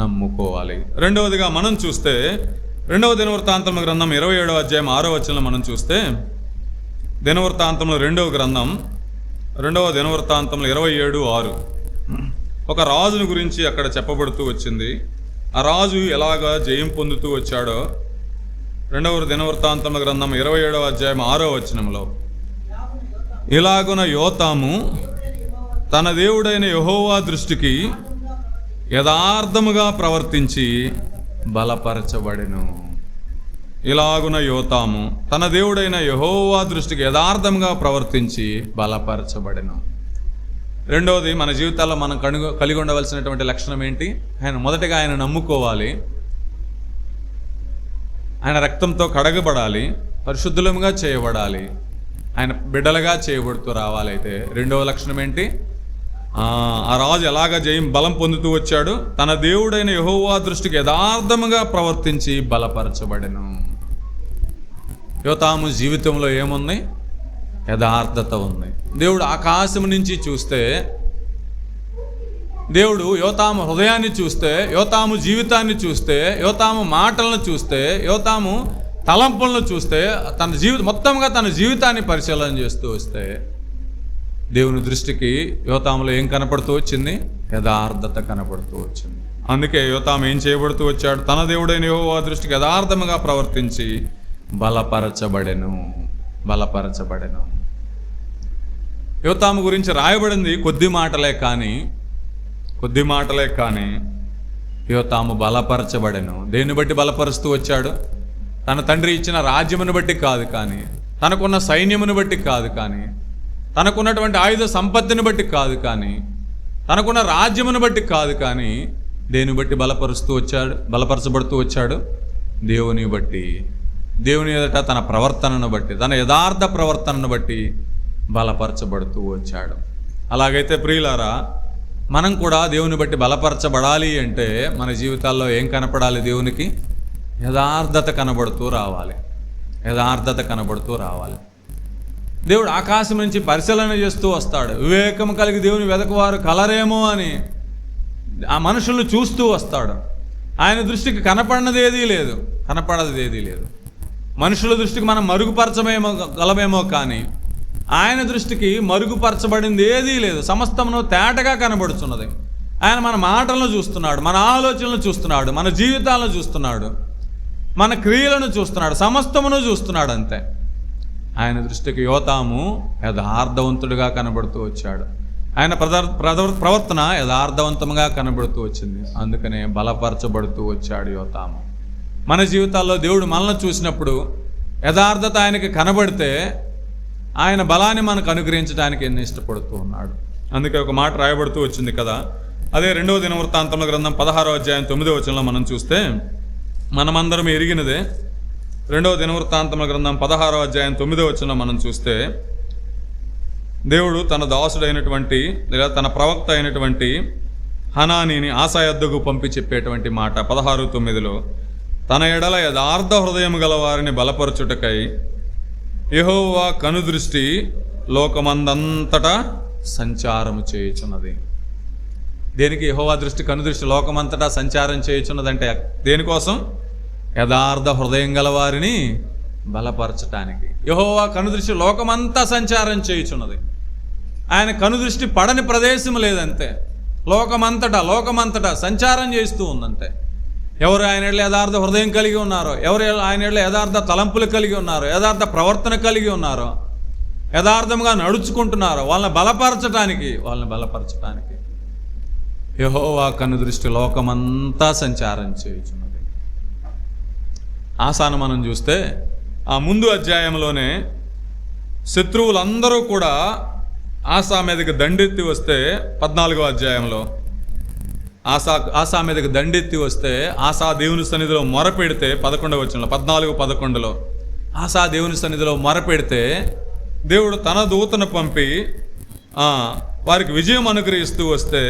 నమ్ముకోవాలి. రెండవదిగా మనం చూస్తే 2వ దినవృత్తాంతముల గ్రంథం 27వ అధ్యాయం 6వ వచనంలో మనం చూస్తే, దినవృత్తాంతముల 2వ గ్రంథం 2వ దినవృత్తాంతములు 27:6 ఒక రాజును గురించి అక్కడ చెప్పబడుతూ వచ్చింది. ఆ రాజు ఎలాగా జయం పొందుతూ వచ్చాడో 2వ దినవృత్తాంతముల గ్రంథం 27వ అధ్యాయం 6వ వచనంలో, ఇలాగున యోతాము తన దేవుడైన యెహోవా దృష్టికి యథార్థముగా ప్రవర్తించి బలపరచబడెను. ఇలాగున యోతాము తన దేవుడైన యెహోవా దృష్టికి యథార్థంగా ప్రవర్తించి బలపరచబడెను. రెండవది, మన జీవితాల్లో మనం కలిగి ఉండవలసినటువంటి లక్షణం ఏంటి? మొదటిగా ఆయన నమ్ముకోవాలి, ఆయన రక్తంతో కడగబడాలి, పరిశుద్ధులంగా చేయబడాలి, ఆయన బిడ్డలుగా చేయబడుతూ రావాలైతే రెండవ లక్షణం ఏంటి? ఆ రాజు ఎలాగ బలం పొందుతూ వచ్చాడు? తన దేవుడైన యెహోవా దృష్టికి యథార్థముగా ప్రవర్తించి బలపరచబడెను. యోతాము జీవితంలో ఏముంది? యథార్థత ఉంది. దేవుడు ఆకాశం నుంచి చూస్తే, దేవుడు యోతాము హృదయాన్ని చూస్తే, యోతాము జీవితాన్ని చూస్తే, యోతాము మాటలను చూస్తే, యోతాము తలంపులను చూస్తే, మొత్తంగా తన జీవితాన్ని పరిశీలన చేస్తూ వస్తే దేవుని దృష్టికి యోతాములో ఏం కనపడుతూ వచ్చింది? యథార్థత కనపడుతూ వచ్చింది. అందుకే యోతాము ఏం చేయబడుతూ వచ్చాడు? తన దేవుడైన యెహోవా దృష్టికి యథార్థముగా ప్రవర్తించి బలపరచబడెను. యోతాము గురించి రాయబడింది కొద్ది మాటలే కానీ యోతాము బలపరచబడెను. దేన్ని బట్టి బలపరుస్తూ వచ్చాడు? తన తండ్రి ఇచ్చిన రాజ్యమును బట్టి కాదు, కానీ తనకున్న సైన్యమును బట్టి కాదు, కానీ తనకున్నటువంటి ఆయుధ సంపత్తిని బట్టి కాదు, కానీ తనకున్న రాజ్యమును బట్టి కాదు, కానీ దేని బట్టి బలపరచబడుతూ వచ్చాడు? దేవుని బట్టి. దేవుని ఎదుట తన ప్రవర్తనను బట్టి, తన యథార్థ ప్రవర్తనను బట్టి బలపరచబడుతూ వచ్చాడు. అలాగైతే ప్రియులారా, మనం కూడా దేవుని బట్టి బలపరచబడాలి అంటే మన జీవితాల్లో ఏం కనపడాలి? దేవునికి యథార్థత కనబడుతూ రావాలి. దేవుడు ఆకాశం నుంచి పరిశీలన చేస్తూ వస్తాడు. వివేకం కలిగి దేవుని వెదకువారు కలరేమో అని ఆ మనుషులను చూస్తూ వస్తాడు. ఆయన దృష్టికి కనపడది ఏదీ లేదు. మనుషుల దృష్టికి మనం గలమేమో కానీ ఆయన దృష్టికి మరుగుపరచబడింది ఏదీ లేదు. సమస్తమును తేటగా కనబడుతున్నది. ఆయన మన మాటలను చూస్తున్నాడు, మన ఆలోచనలను చూస్తున్నాడు, మన జీవితాలను చూస్తున్నాడు, మన క్రియలను చూస్తున్నాడు, సమస్తమును చూస్తున్నాడు. అంతే. ఆయన దృష్టికి యోతాము యథార్థవంతుడిగా కనబడుతూ వచ్చాడు. ఆయన ప్రవర్తన యథార్థవంతంగా కనబడుతూ వచ్చింది. అందుకనే బలపరచబడుతూ వచ్చాడు యోతాము. మన జీవితాల్లో దేవుడు మనల్ని చూసినప్పుడు యథార్థత ఆయనకి కనబడితే ఆయన బలాన్ని మనకు అనుగ్రహించడానికి ఎన్ని ఇష్టపడుతూ ఉన్నాడు. అందుకే ఒక మాట రాయబడుతూ వచ్చింది కదా. అదే 2వ దినవృత్తాంతముల గ్రంథం 16వ అధ్యాయం 9వ వచనంలో మనం చూస్తే, మనమందరం ఎరిగినదే. 2వ దినవృత్తాంతముల గ్రంథం 16వ అధ్యాయం 9వ వచనంలో మనం చూస్తే, దేవుడు తన దాసుడైనటువంటి లేదా తన ప్రవక్త అయినటువంటి హనానీని ఆసా యొద్దకు పంపి చెప్పేటువంటి మాట 16:9లో, తన ఎడల యథార్థ హృదయం గల వారిని బలపరచుటకై యెహోవా కనుదృష్టి లోకమందంతటా సంచారము చేయుచున్నది. దేనికి యెహోవా దృష్టి కనుదృష్టి లోకమంతటా సంచారం చేయుచున్నదంటే దేనికోసం? యథార్థ హృదయం గల వారిని బలపరచటానికి. యెహోవా కనుదృష్టి లోకమంతా సంచారం చేయుచున్నది. ఆయన కనుదృష్టి పడని ప్రదేశం లేదంతే. లోకమంతటా సంచారం చేస్తూ ఉందంతే. ఎవరు ఆయన యథార్థ హృదయం కలిగి ఉన్నారో, ఎవరు ఆయన యథార్థ తలంపులు కలిగి ఉన్నారో, యథార్థ ప్రవర్తన కలిగి ఉన్నారో, యథార్థంగా నడుచుకుంటున్నారో, వాళ్ళని బలపరచటానికి యెహోవా కనుదృష్టి లోకమంతా సంచారం చేయుచున్నది. ఆసాను మనం చూస్తే ఆ ముందు అధ్యాయంలోనే శత్రువులందరూ కూడా ఆసా మీదకి దండెత్తి వస్తే 14వ అధ్యాయంలో ఆసా మీదకి దండెత్తి వస్తే ఆసా దేవుని సన్నిధిలో మొరపెడితే 11వ వచనంలో 14:11లో ఆసా దేవుని సన్నిధిలో మొరపెడితే దేవుడు తన దూతను పంపి వారికి విజయం అనుగ్రహిస్తూ వస్తే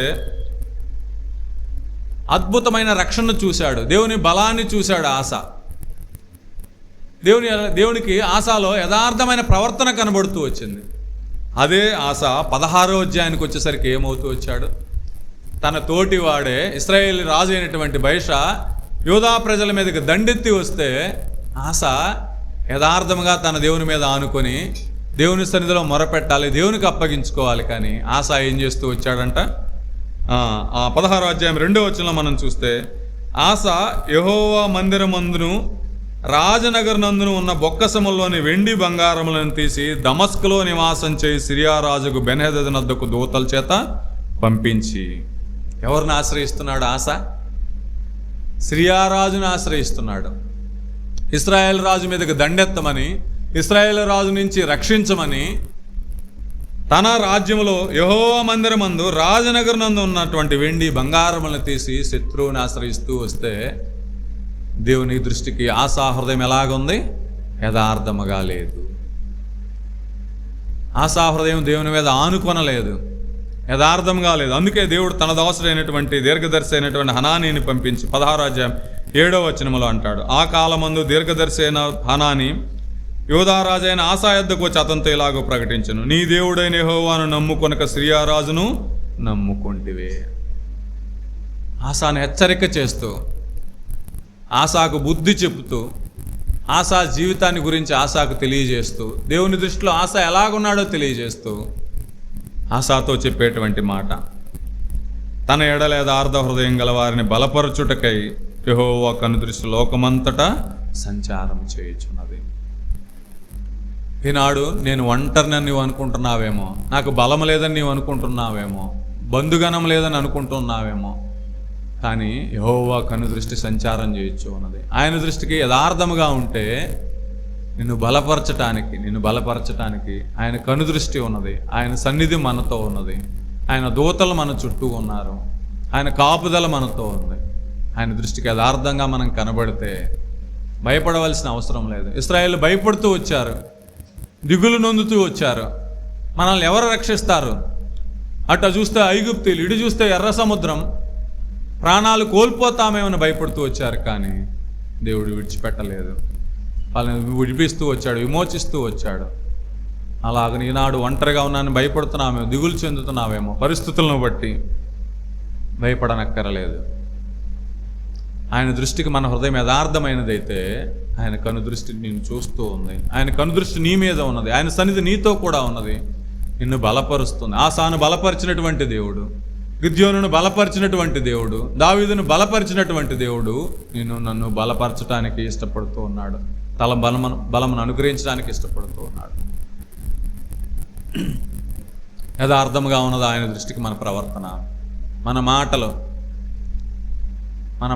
అద్భుతమైన రక్షణ చూశాడు. దేవుని బలాన్ని చూశాడు ఆసా. దేవునికి ఆసాలో యథార్థమైన ప్రవర్తన కనబడుతూ వచ్చింది. అదే ఆసా 16వ అధ్యాయానికి వచ్చేసరికి ఏమవుతూ వచ్చాడు? తన తోటి వాడే ఇశ్రాయేలు రాజు అయినటువంటి బయషా యూదా ప్రజల మీదకి దండెత్తి వస్తే ఆసా యథార్థంగా తన దేవుని మీద ఆనుకొని దేవుని సన్నిధిలో మొరపెట్టాలి, దేవునికి అప్పగించుకోవాలి. కానీ ఆసా ఏం చేస్తూ వచ్చాడంట? 16వ అధ్యాయం 2వ వచనంలో మనం చూస్తే, ఆసా యెహోవా మందిరమందును రాజనగర్ నందును ఉన్న బొక్కసముల్లోని వెండి బంగారములను తీసి దమస్కులో నివాసం చేయి సిరియా రాజుకు బెన్హదదు నద్దకు దూతల చేత పంపించి. ఎవరిని ఆశ్రయిస్తున్నాడు ఆసా? సిరియా రాజుని ఆశ్రయిస్తున్నాడు. ఇశ్రాయేల్ రాజు మీదకి దండెత్తమని, ఇశ్రాయేల్ రాజు నుంచి రక్షించమని తన రాజ్యంలో యెహోవా మందిరమందు రాజనగర్ నందు ఉన్నటువంటి వెండి బంగారములను తీసి శత్రువుని ఆశ్రయిస్తూ వస్తే దేవుని దృష్టికి ఆసా హృదయం ఎలాగుంది? యథార్థముగా లేదు. ఆసా హృదయం దేవుని మీద ఆనుకొనలేదు. యథార్థంగా లేదు. అందుకే దేవుడు తన దాసుడైనటువంటి దీర్ఘదర్శి అయినటువంటి హనానీని పంపించి 16వ అధ్యాయం 7వ వచనములో అంటాడు, ఆ కాలమందు దీర్ఘదర్శి అయిన హనాని యోధారాజైన ఆసా యొద్దకు వచ్చి అతనితో ఇలాగో ప్రకటించను, నీ దేవుడైన యెహోవాను నమ్ముకొనక సిరియా రాజును నమ్ముకొంటివే. ఆసాను హెచ్చరిక చేస్తూ, ఆసాకు బుద్ధి చెబుతూ, ఆసా జీవితాన్ని గురించి ఆసాకు తెలియజేస్తూ, దేవుని దృష్టిలో ఆసా ఎలాగున్నాడో తెలియజేస్తూ ఆసాతో చెప్పేటువంటి మాట, తన ఎడల యథార్థ హృదయం గల వారిని బలపరచుటకై యెహోవా కనుదృష్టి లోకమంతటా సంచారం చేయుచున్నది. ఈనాడు నేను ఒంటరినని నీవు అనుకుంటున్నావేమో, నాకు బలం లేదని నీవు అనుకుంటున్నావేమో, బంధుగణం లేదని అనుకుంటున్నావేమో, కానీ యెహోవా కనుదృష్టి సంచారం చేయొచ్చు ఉన్నది. ఆయన దృష్టికి యథార్థముగా ఉంటే నిన్ను బలపరచటానికి ఆయన కనుదృష్టి ఉన్నది. ఆయన సన్నిధి మనతో ఉన్నది. ఆయన దూతలు మన చుట్టూ ఉన్నారు. ఆయన కాపుదల మనతో ఉంది. ఆయన దృష్టికి యథార్థంగా మనం కనబడితే భయపడవలసిన అవసరం లేదు. ఇశ్రాయేలు భయపడుతూ వచ్చారు, దిగులు నొందుతూ వచ్చారు. మనల్ని ఎవరు రక్షిస్తారు? అటు చూస్తే ఐగుప్తీయులు, ఇటు చూస్తే ఎర్ర సముద్రం, ప్రాణాలు కోల్పోతామేమని భయపడుతూ వచ్చారు. కానీ దేవుడు విడిచిపెట్టలేదు. వాళ్ళని విడిపిస్తూ వచ్చాడు, విమోచిస్తూ వచ్చాడు. అలాగని ఈనాడు ఒంటరిగా ఉన్నానని భయపడుతున్నామేమో, దిగులు చెందుతున్నావేమో, పరిస్థితులను బట్టి భయపడనక్కరలేదు. ఆయన దృష్టికి మన హృదయం యథార్థమైనదైతే ఆయన కనుదృష్టి నిన్ను చూస్తూ ఉంది. ఆయన కనుదృష్టి నీ మీద ఉన్నది. ఆయన సన్నిధి నీతో కూడా ఉన్నది. నిన్ను బలపరుస్తుంది. ఆసాను బలపరిచినటువంటి దేవుడు, గిద్యోనును బలపరిచినటువంటి దేవుడు, దావీదును బలపరిచినటువంటి దేవుడు నన్ను బలపరచడానికి ఇష్టపడుతూ ఉన్నాడు. బలమును అనుగ్రహించడానికి ఇష్టపడుతూ ఉన్నాడు. యథార్థముగా ఉన్నది ఆయన దృష్టికి మన ప్రవర్తన, మన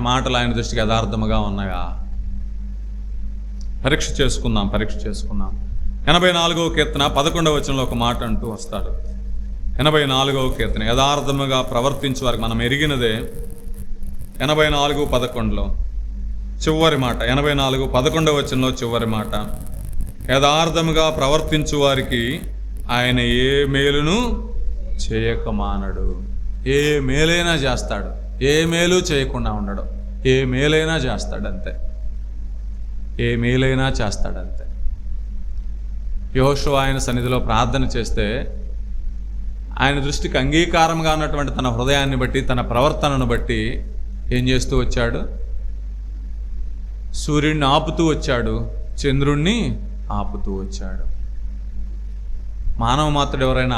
మాటలు ఆయన దృష్టికి యథార్థముగా ఉన్నాయా? పరీక్ష చేసుకుందాం. 84వ కీర్తన 11వ వచనంలో ఒక మాట అంటూ వస్తాడు. 84వ కీర్తన, యథార్థముగా ప్రవర్తించే వారికి మనం ఎరిగినదే. 84:11 చివరి మాట, 84:11 వచనంలో చివరి మాట, యథార్థముగా ప్రవర్తించు వారికి ఆయన ఏ మేలును చేయక మానడు. ఏ మేలైనా చేస్తాడు, ఏ మేలు చేయకుండా ఉండడు. ఏ మేలైనా చేస్తాడంతే. యెహోషువ ఆయన సన్నిధిలో ప్రార్థన చేస్తే ఆయన దృష్టికి అంగీకారంగా ఉన్నటువంటి తన హృదయాన్ని బట్టి, తన ప్రవర్తనను బట్టి ఏం చేస్తూ వచ్చాడు? సూర్యుడిని ఆపుతూ వచ్చాడు, చంద్రుణ్ణి ఆపుతూ వచ్చాడు. మానవ మాత్రుడు ఎవరైనా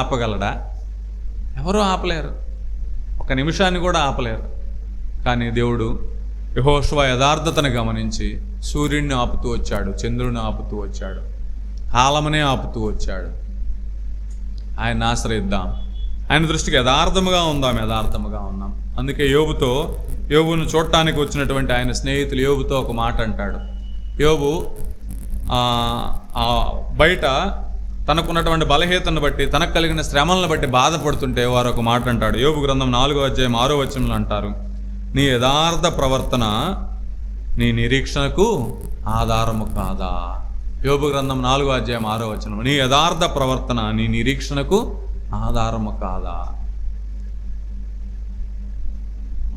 ఆపగలడా? ఎవరూ ఆపలేరు. ఒక నిమిషాన్ని కూడా ఆపలేరు. కానీ దేవుడు యెహోషువ యథార్థతను గమనించి సూర్యుడిని ఆపుతూ వచ్చాడు, చంద్రుడిని ఆపుతూ వచ్చాడు, కాలమునే ఆపుతూ వచ్చాడు. ఆయన్ని ఆశ్రయిద్దాం. ఆయన దృష్టికి యథార్థముగా ఉందాం. అందుకే యోబును చూడటానికి వచ్చినటువంటి ఆయన స్నేహితులు యోబుతో ఒక మాట అంటాడు. యోబు బయట తనకున్నటువంటి బలహీనతను బట్టి, తనకు కలిగిన శ్రమలను బట్టి బాధపడుతుంటే వారు ఒక మాట అంటాడు. యోబు గ్రంథం 4వ అధ్యాయం 6వ వచనంలో అంటారు, నీ యథార్థ ప్రవర్తన నీ నిరీక్షణకు ఆధారము కాదా? యోబు గ్రంథం 4వ అధ్యాయం 6వ వచనం, నీ యథార్థ ప్రవర్తన నీ నిరీక్షణకు ఆధారము కాదా?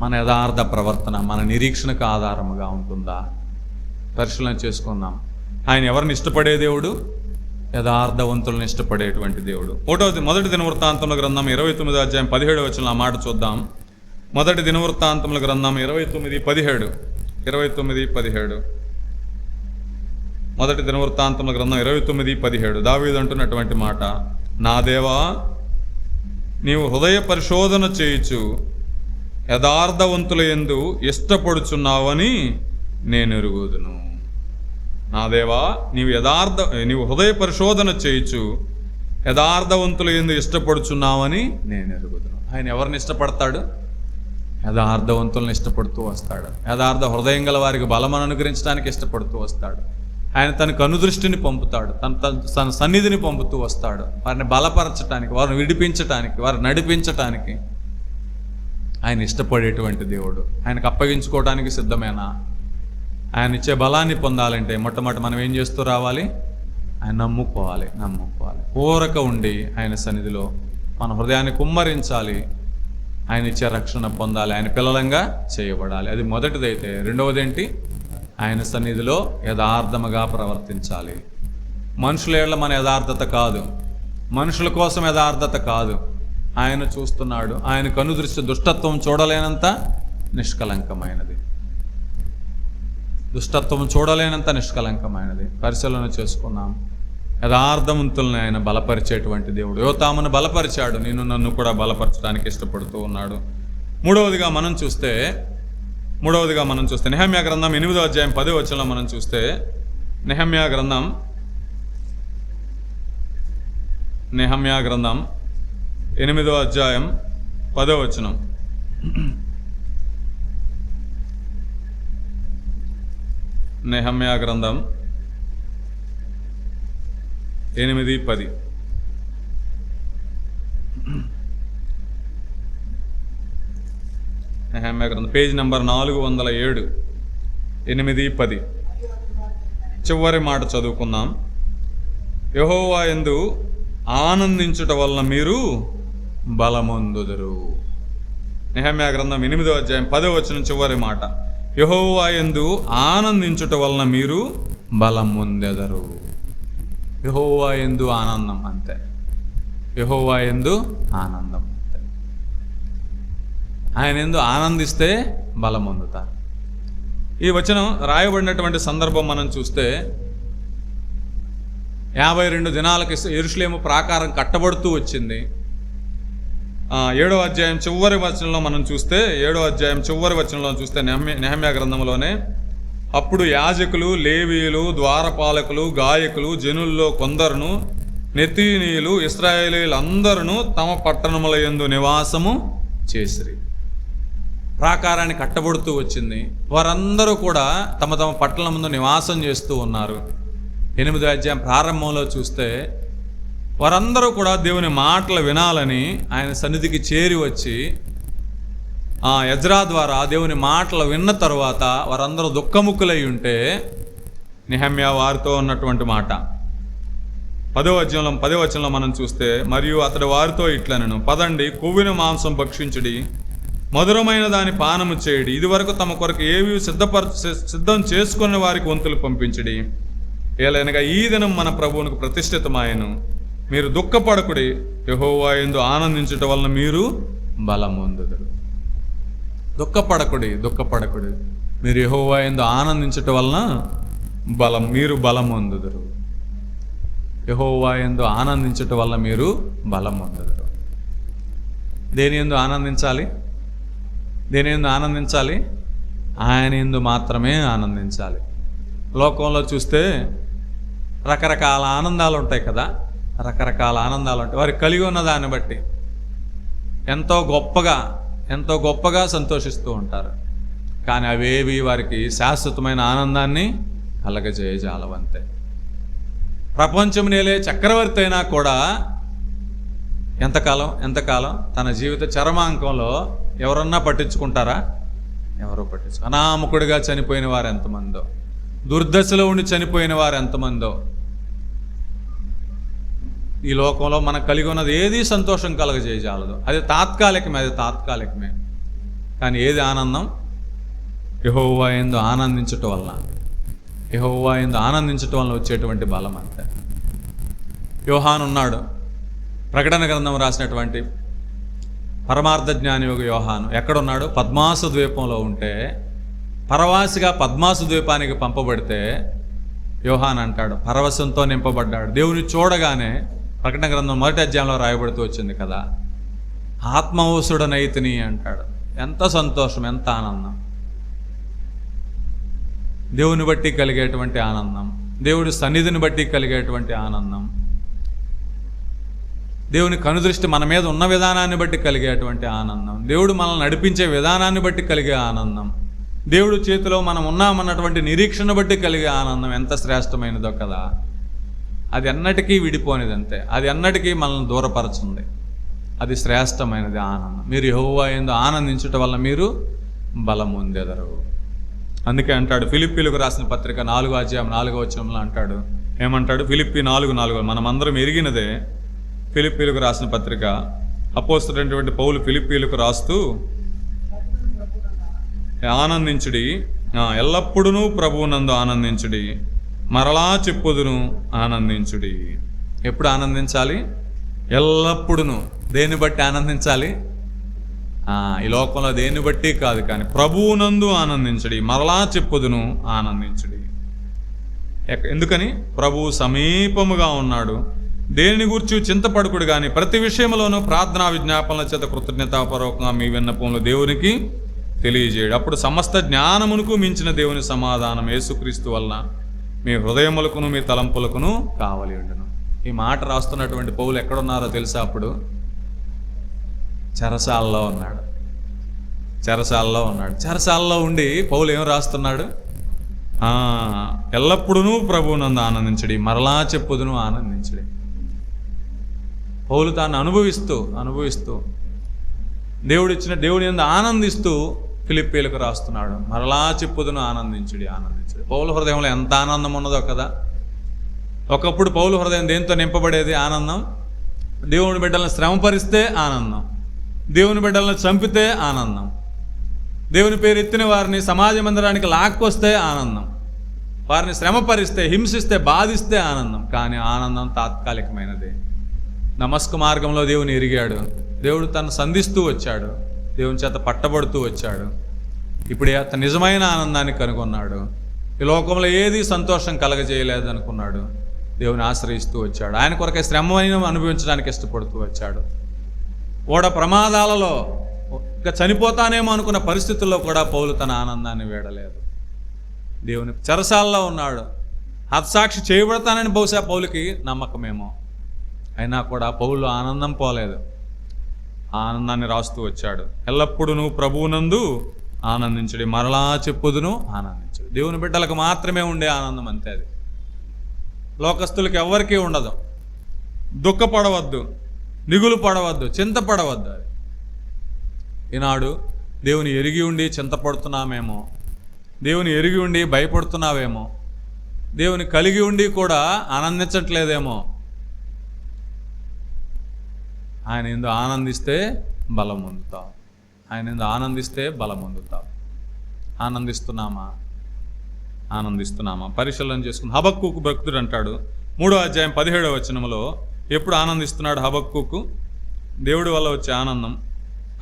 మన యథార్థ ప్రవర్తన మన నిరీక్షణకు ఆధారముగా ఉంటుందా? పరిశీలన చేసుకుందాం. ఆయన ఎవరిని ఇష్టపడే దేవుడు? యథార్థవంతులను ఇష్టపడేటువంటి దేవుడు. మొదటి దినవృత్తాంతముల గ్రంథం 29వ అధ్యాయం 17వ వచనం ఆ మాట చూద్దాం. మొదటి దినవృత్తాంతముల గ్రంథం 29:17 మొదటి దినవృత్తాంతముల గ్రంథం 29:17 దావీదు అంటున్నటువంటి మాట, నా దేవా, నీవు హృదయ పరిశోధన చేయుచు యథార్థవంతుల యందు ఇష్టపడుచున్నావని నేను ఎరుగుదును. నా దేవా, నీవు హృదయ పరిశోధన చేయుచు యథార్థవంతుల యందు ఇష్టపడుచున్నావని నేను ఎరుగుదును. ఆయన ఎవరిని ఇష్టపడతాడు? యథార్థవంతులను ఇష్టపడుతూ వస్తాడు. యథార్థ హృదయం గల వారికి బలమును అనుగ్రహించడానికి ఇష్టపడుతూ వస్తాడు. ఆయన తన కనుదృష్టిని పంపుతాడు, తన సన్నిధిని పంపుతూ వస్తాడు. వారిని బలపరచటానికి, వారిని విడిపించటానికి, వారిని నడిపించటానికి ఆయన ఇష్టపడేటువంటి దేవుడు. ఆయనకు అప్పగించుకోవడానికి సిద్ధమేనా? ఆయన ఇచ్చే బలాన్ని పొందాలంటే మొట్టమొదటి మనం ఏం చేస్తూ రావాలి? ఆయన నమ్ముకోవాలి. కోరక ఉండి ఆయన సన్నిధిలో మన హృదయాన్ని కుమ్మరించాలి. ఆయన ఇచ్చే రక్షణ పొందాలి, ఆయన పిల్లలంగా చేయబడాలి. అది మొదటిదైతే. రెండవది ఏంటి? ఆయన సన్నిధిలో యథార్థముగా ప్రవర్తించాలి. మనుషుల ఏళ్ల మన యథార్థత కాదు, మనుషుల కోసం యథార్థత కాదు. ఆయన చూస్తున్నాడు. ఆయన కనుదృష్టి దుష్టత్వం చూడలేనంత నిష్కలంకమైనది. పరిశీలన చేసుకున్నాం. యథార్థవంతుల్ని ఆయన బలపరిచేటువంటి దేవుడు. యోతామును బలపరిచాడు, నేను నన్ను కూడా బలపరచడానికి ఇష్టపడుతూ ఉన్నాడు. మూడవదిగా మనం చూస్తే నెహెమ్యా గ్రంథం 8వ అధ్యాయం 10వ వచనంలో మనం చూస్తే, నెహెమ్యా గ్రంథం 8వ అధ్యాయం 10వ వచనం. నెహెమ్యా గ్రంథం 8:10. నెహెమ్యా గ్రంథం పేజ్ నెంబర్ 407, 8-10. చివరి మాట చదువుకుందాం. యెహోవా యందు ఆనందించుట వలన మీరు బలమొందుదురు. నెహెమ్యా గ్రంథం 8వ అధ్యాయం 10వ వచనం చివరి మాట. యెహోవా యందు ఆనందించుట వలన మీరు బలం పొందెదరు. యెహోవా యందు ఆనందం అంతే. యెహోవా యందు ఆనందం అంతే. ఆయన యందు ఆనందిస్తే బలం పొందుతారు. ఈ వచనం రాయబడినటువంటి సందర్భం మనం చూస్తే 52 దినాలకి యెరూషలేము ప్రాకారం కట్టబడుతూ వచ్చింది. 7వ అధ్యాయం చివరి వచనంలో మనం చూస్తే, 7వ అధ్యాయం చివరి వచనంలో చూస్తే నెహెమ్యా గ్రంథంలోనే, అప్పుడు యాజకులు, లేవీయులు, ద్వారపాలకులు, గాయకులు, జనుల్లో కొందరును, నెతీనీయులు, ఇశ్రాయేలీలందరూ తమ పట్టణముల యందు నివాసము చేసిరి. ప్రాకారాన్ని కట్టబడుతూ వచ్చింది. వారందరూ కూడా తమ తమ పట్టణం ముందు నివాసం చేస్తూ ఉన్నారు. 8వ అధ్యాయం ప్రారంభంలో చూస్తే వారందరూ కూడా దేవుని మాటలు వినాలని ఆయన సన్నిధికి చేరి వచ్చి ఎజ్రా ద్వారా దేవుని మాటలు విన్న తరువాత వారందరూ దుఃఖముక్కులై ఉంటే నెహెమ్యా వారితో ఉన్నటువంటి మాట 10వ వచనంలో మనం చూస్తే, మరియు అతడు వారితో ఇట్లనెను, పదండి, కొవ్విన మాంసం భక్షించుడి, మధురమైన దాని పానము చేయుడి, ఇదివరకు తమ కొరకు ఏవి సిద్ధం చేసుకున్న వారికి వంతులు పంపించుడి, ఏలైనగా ఈ దినం మన ప్రభువునికి ప్రతిష్ఠితమాయను. మీరు దుఃఖపడకుడి, యెహోవా యందు ఆనందించుట వలన మీరు బలమొందుదురు. దుఃఖపడకుడి, మీరు యెహోవా యందు ఆనందించుట వలన మీరు బలమొందుదురు. యెహోవా యందు ఆనందించుట వలన మీరు బలమొందుదురు. దేని యందు ఆనందించాలి? ఆయన యందు మాత్రమే ఆనందించాలి. లోకంలో చూస్తే రకరకాల ఆనందాలు ఉంటాయి కదా, వారికి కలిగి ఉన్న దాన్ని బట్టి ఎంతో గొప్పగా సంతోషిస్తూ ఉంటారు. కానీ అవేవి వారికి శాశ్వతమైన ఆనందాన్ని కలగజేయజాలవంతే. ప్రపంచం నేలే చక్రవర్తి అయినా కూడా ఎంతకాలం తన జీవిత చరమాంకంలో ఎవరన్నా పట్టించుకుంటారా? ఎవరో అనామకుడిగా చనిపోయిన వారు ఎంతమందో, దుర్దశలో ఉండి చనిపోయిన వారు ఎంతమందో. ఈ లోకంలో మనకు కలిగి ఉన్నది ఏది సంతోషం కలగజేయజాలదు. అది తాత్కాలికమే. కానీ ఏది ఆనందం? యెహోవా యందు ఆనందించటం వలన వచ్చేటువంటి బలం అంతే. యోహాను ఉన్నాడు, ప్రకటన గ్రంథం రాసినటువంటి పరమార్థ జ్ఞాని యోహాను ఎక్కడున్నాడు? పద్మాసు ద్వీపంలో ఉంటే, పరవాసిగా పద్మాసు ద్వీపానికి పంపబడితే యోహాను అంటాడు, పరవశంతో నింపబడ్డాడు. దేవుని చూడగానే ప్రకటన గ్రంథం 1వ అధ్యాయంలో రాయబడుతూ వచ్చింది కదా, ఆత్మవశుడనైతిని అంటాడు. ఎంత సంతోషం, ఎంత ఆనందం! దేవుని బట్టి కలిగేటువంటి ఆనందం, దేవుడి సన్నిధిని బట్టి కలిగేటువంటి ఆనందం, దేవుని కనుదృష్టి మన మీద ఉన్న విధానాన్ని బట్టి కలిగేటువంటి ఆనందం, దేవుడు మనల్ని నడిపించే విధానాన్ని బట్టి కలిగే ఆనందం, దేవుడు చేతిలో మనం ఉన్నామన్నటువంటి నిరీక్షణ బట్టి కలిగే ఆనందం ఎంత శ్రేష్టమైనదో కదా. అది ఎన్నటికీ విడిపోనిదంతే, అది ఎన్నటికీ మనల్ని దూరపరచుంది. అది శ్రేష్టమైనది ఆనందం. మీరు యెహోవా యందు ఆనందించుట వల్ల మీరు బలం పొందెదరు. అందుకే అంటాడు, ఫిలిప్పీలకు రాసిన పత్రిక 4వ అధ్యాయం 4వ వచనంలో అంటాడు, ఏమంటాడు? ఫిలిప్పీ 4:4 మనమందరం ఎరిగినదే. ఫిలిప్పీలకు రాసిన పత్రిక అపోస్తలుడైనటువంటి పౌలు ఫిలిప్పీలకు రాస్తూ ఆనందించుడి, ఎల్లప్పుడూ ప్రభువునందు ఆనందించుడి, మరలా చెప్పుదును ఆనందించుడి. ఎప్పుడు ఆనందించాలి? ఎల్లప్పుడూ. దేన్ని బట్టి ఆనందించాలి? ఈ లోకంలో దేన్ని బట్టి కాదు, కానీ ప్రభువునందు ఆనందించుడి, మరలా చెప్పుదును ఆనందించుడి. ఎందుకని? ప్రభువు సమీపముగా ఉన్నాడు. దేనిని గూర్చి చింతపడుకుడు కానీ ప్రతి విషయంలోనూ ప్రార్థనా విజ్ఞాపనల చేత కృతజ్ఞతాపూర్వకంగా మీ విన్నపములు దేవునికి తెలియజేయడు. అప్పుడు సమస్త జ్ఞానమునకు మించిన దేవుని సమాధానం యేసుక్రీస్తు వలన మీ హృదయములకును మీ తలంపులకును కావలి ఉండును. ఈ మాట రాస్తున్నటువంటి పౌలు ఎక్కడున్నారో తెలుసా? అప్పుడు చెరసాలలో ఉన్నాడు. చెరసాలలో ఉండి పౌలు ఏం రాస్తున్నాడు? ఎల్లప్పుడూ ప్రభువునందు ఆనందించడి, మరలా చెప్పుదును ఆనందించడి. పౌలు తాను అనుభవిస్తూ దేవుని యందు ఆనందిస్తూ ఫిలిప్పీలకు రాస్తున్నాడు. మరలా చెప్పుదును ఆనందించడి. పౌలు హృదయంలో ఎంత ఆనందం ఉన్నదో కదా. ఒకప్పుడు పౌలు హృదయం దేంతో నింపబడేది? ఆనందం. దేవుని బిడ్డలను శ్రమపరిస్తే ఆనందం, దేవుని బిడ్డలను చంపితే ఆనందం, దేవుని పేరు ఎత్తిన వారిని సమాజ మందిరానికి లాక్కొస్తే ఆనందం, వారిని శ్రమపరిస్తే, హింసిస్తే, బాధిస్తే ఆనందం. కానీ ఆనందం తాత్కాలికమైనదే. నమస్క మార్గంలో దేవుని ఎరిగాడు. దేవుడు తను సంధిస్తూ వచ్చాడు, దేవుని చేత పట్టబడుతూ వచ్చాడు. ఇప్పుడు అతను నిజమైన ఆనందాన్ని కనుగొన్నాడు. ఈ లోకంలో ఏది సంతోషం కలగజేయలేదు అనుకున్నాడు. దేవుని ఆశ్రయిస్తూ వచ్చాడు. ఆయన కొరకే శ్రమను అనుభవించడానికి ఇష్టపడుతూ వచ్చాడు. ఓడ ప్రమాదాలలో ఇక చనిపోతానేమో అనుకున్న పరిస్థితుల్లో కూడా పౌలు తన ఆనందాన్ని వీడలేదు. దేవుని చెరసాలలో ఉన్నాడు. హతసాక్షి చేయబడతానని బహుశా పౌలుకి నమ్మకమేమో. అయినా కూడా పౌలు ఆనందం పోలేదు. ఆనందాన్ని రాస్తూ వచ్చాడు. ఎల్లప్పుడూ ప్రభువునందు ఆనందించుడి, మరలా చెప్పుదును ఆనందించుడు. దేవుని బిడ్డలకు మాత్రమే ఉండే ఆనందం, అంతే. అది లోకస్తులకు ఎవ్వరికీ ఉండదు. దుఃఖపడవద్దు, దిగులు పడవద్దు, చింతపడవద్దు. అది ఈనాడు దేవుని ఎరిగి ఉండి చింతపడుతున్నామేమో, దేవుని ఎరిగి ఉండి భయపడుతున్నావేమో, దేవుని కలిగి ఉండి కూడా ఆనందించట్లేదేమో. ఆయన ఎందు ఆనందిస్తే బలం పొందుతావు. ఆయన ఎందు ఆనందిస్తే బలం పొందుతావు. ఆనందిస్తున్నామా? పరిశీలన చేసుకుని హబక్కూకు భక్తుడు అంటాడు 3వ అధ్యాయం 17వ వచనంలో ఎప్పుడు ఆనందిస్తున్నాడు హబక్కూకు? దేవుడి వల్ల వచ్చే ఆనందం.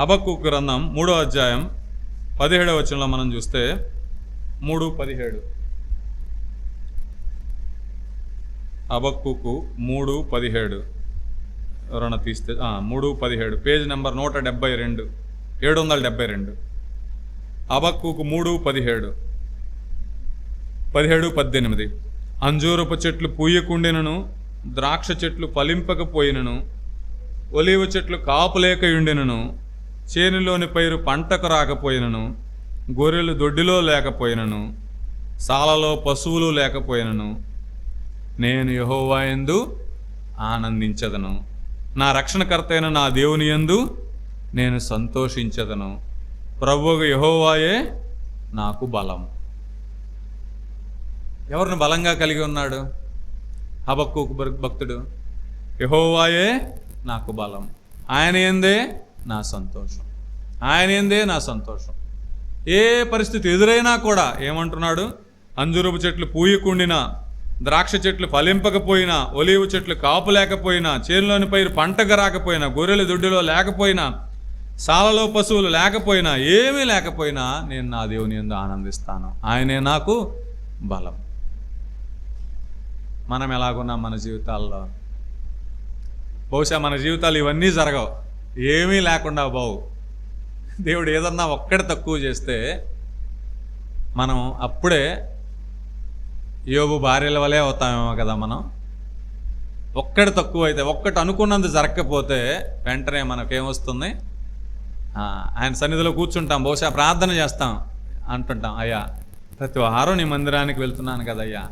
హబక్కూకు గ్రంథం 3వ అధ్యాయం 17వ వచనంలో మనం చూస్తే 3:17. హబక్కూకు 3:17 ఎవరైనా తీస్తే 3:17, పేజ్ నెంబర్ 172, 772. హబక్కూకు 3:17, 17-18. అంజూరపు చెట్లు పూయకుండినను, ద్రాక్ష చెట్లు ఫలింపకపోయినను, ఒలీవ చెట్లు కాపులేకయుండినను, చేనులోని పైరు పంటకు రాకపోయినను, గొర్రెలు దొడ్డిలో లేకపోయినను, సాలలో పశువులు లేకపోయినను, నేను యెహోవా యందు ఆనందించదను, నా రక్షణకర్త అయిన నా దేవుని యందు నేను సంతోషించదను, ప్రభువు యెహోవాయే నాకు బలం. ఎవరిని బలంగా కలిగి ఉన్నాడు హబక్కూకు భక్తుడు? యెహోవాయే నాకు బలం, ఆయన యందే నా సంతోషం, ఆయన యందే నా సంతోషం. ఏ పరిస్థితి ఎదురైనా కూడా ఏమంటున్నాడు? అంజూరపు చెట్లు పూయకుండినా, ద్రాక్ష చెట్లు ఫలింపకపోయినా, ఒలీవ చెట్లు కాపు లేకపోయినా, చేనులోని పైరు పంటకు రాకపోయినా, గొర్రెలు దొడ్డిలో లేకపోయినా, సాలలో పశువులు లేకపోయినా, ఏమీ లేకపోయినా నేను నా దేవుని యందు ఆనందిస్తాను, ఆయనే నాకు బలం. మనం ఎలాగున్నాం మన జీవితాల్లో? బహుశా మన జీవితాలు ఇవన్నీ జరగవు, ఏమీ లేకుండా బావు. దేవుడు ఏదన్నా ఒక్కటి తక్కువ చేస్తే మనం అప్పుడే యోబు భార్యల వలే అవుతామేమో కదా. మనం ఒక్కటి తక్కువ అయితే, ఒక్కటి అనుకున్నంత జరగకపోతే వెంటనే మనకేమొస్తుంది? ఆయన సన్నిధిలో కూర్చుంటాం, బహుశా ప్రార్థన చేస్తాం, అంటుంటాం, అయ్యా ప్రతి వారం నీ మందిరానికి వెళ్తున్నాను కదయ్యా,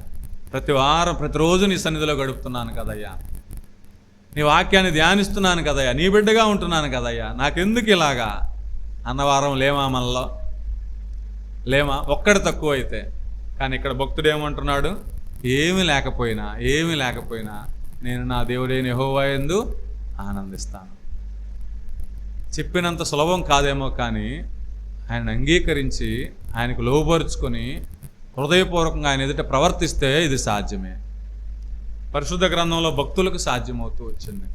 ప్రతిరోజు నీ సన్నిధిలో గడుపుతున్నాను కదయ్యా, నీ వాక్యాన్ని ధ్యానిస్తున్నాను కదయ్యా, నీ బిడ్డగా ఉంటున్నాను కదయ్యా, నాకెందుకు ఇలాగా అన్నవారం లేమా? మనలో లేమా? ఒక్కటి తక్కువ అయితే. కానీ ఇక్కడ భక్తుడు ఏమంటున్నాడు? ఏమీ లేకపోయినా నేను నా దేవుడైన యెహోవా యందు ఆనందిస్తాను. చెప్పినంత సులభం కాదేమో కానీ ఆయన అంగీకరించి ఆయనకు లోబరుచుకొని హృదయపూర్వకంగా ఆయన ఎదుట ప్రవర్తిస్తే ఇది సాధ్యమే. పరిశుద్ధ గ్రంథంలో భక్తులకు సాధ్యమవుతూ వచ్చింది,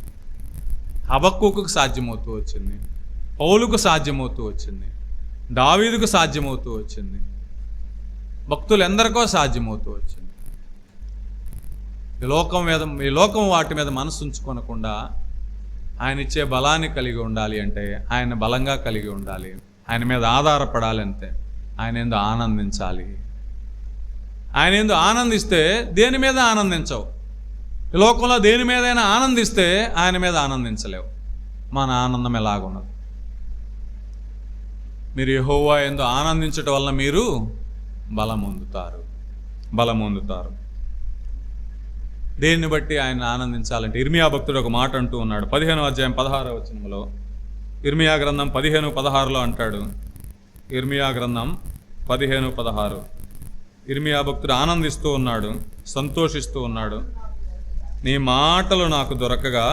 హబక్కూకుకు సాధ్యమవుతూ వచ్చింది, పౌలుకు సాధ్యమవుతూ వచ్చింది, దావీదుకు సాధ్యమవుతూ వచ్చింది, భక్తులు ఎందరికో సాధ్యమవుతూ వచ్చింది. ఈ లోకం వాటి మీద మనసు ఉంచుకొనకుండా ఆయన ఇచ్చే బలాన్ని కలిగి ఉండాలి అంటే ఆయన బలంగా కలిగి ఉండాలి, ఆయన మీద ఆధారపడాలి, అంతే. ఆయన యందు ఆనందించాలి. ఆయన యందు ఆనందిస్తే దేని మీద ఆనందించవు. ఈ లోకంలో దేని మీదైనా ఆనందిస్తే ఆయన మీద ఆనందించలేవు. మన ఆనందం ఎలాగున్నది? మీరు యెహోవా యందు ఆనందించటం వల్ల మీరు బలం పొందుతారు. దేన్ని బట్టి ఆయన ఆనందించాలంటే ఇర్మియా భక్తుడు ఒక మాట అంటూ ఉన్నాడు. 15వ అధ్యాయం 16వ వచనంలో, ఇర్మియా గ్రంథం 15:16లో అంటాడు. ఇర్మియా గ్రంథం 15:16. ఇర్మియా భక్తుడు ఆనందిస్తూ ఉన్నాడు, సంతోషిస్తూ ఉన్నాడు. నీ మాటలు నాకు దొరకగా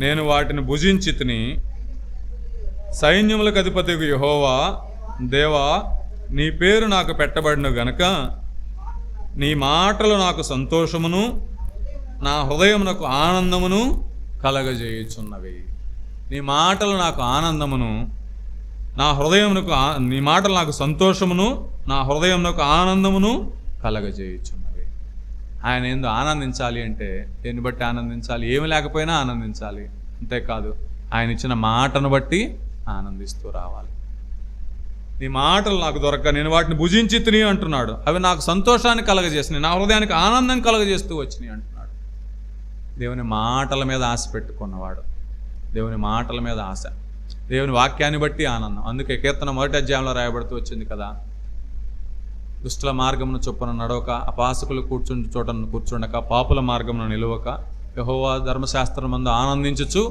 నేను వాటిని భుజించి తిని, సైన్యములకు అధిపతికి యెహోవా దేవా, నీ పేరు నాకు పెట్టబడిన గనుక నీ మాటలు నాకు సంతోషమును, నా హృదయమునకు ఆనందమును కలగజేయుచున్నవి. నీ మాటలు నాకు ఆనందమును, నీ మాటలు నాకు సంతోషమును, నా హృదయమునకు ఆనందమును కలగజేయుచున్నవి. ఆయన యందు ఆనందించాలి అంటే దేన్ని బట్టి ఆనందించాలి? ఏమి లేకపోయినా ఆనందించాలి. అంతేకాదు ఆయన ఇచ్చిన మాటను బట్టి ఆనందిస్తూ రావాలి. నీ మాటలు నాకు దొరక్క నేను వాటిని భుజించి తిని అంటున్నాడు. అవి నాకు సంతోషాన్ని కలగజేసినాయి, నా హృదయానికి ఆనందం కలగజేస్తూ వచ్చినాయి అంటున్నాడు. దేవుని మాటల మీద ఆశ పెట్టుకున్నవాడు, దేవుని మాటల మీద ఆశ, దేవుని వాక్యాన్ని బట్టి ఆనందం. అందుకే కీర్తన 1వ అధ్యాయంలో రాయబడుతూ వచ్చింది కదా, దుష్టుల మార్గమును చొప్పున నడవక, అపాసకులు కూర్చుండక, పాపుల మార్గమును నిలువక, యెహోవా ధర్మశాస్త్రమందు ఆనందించుచు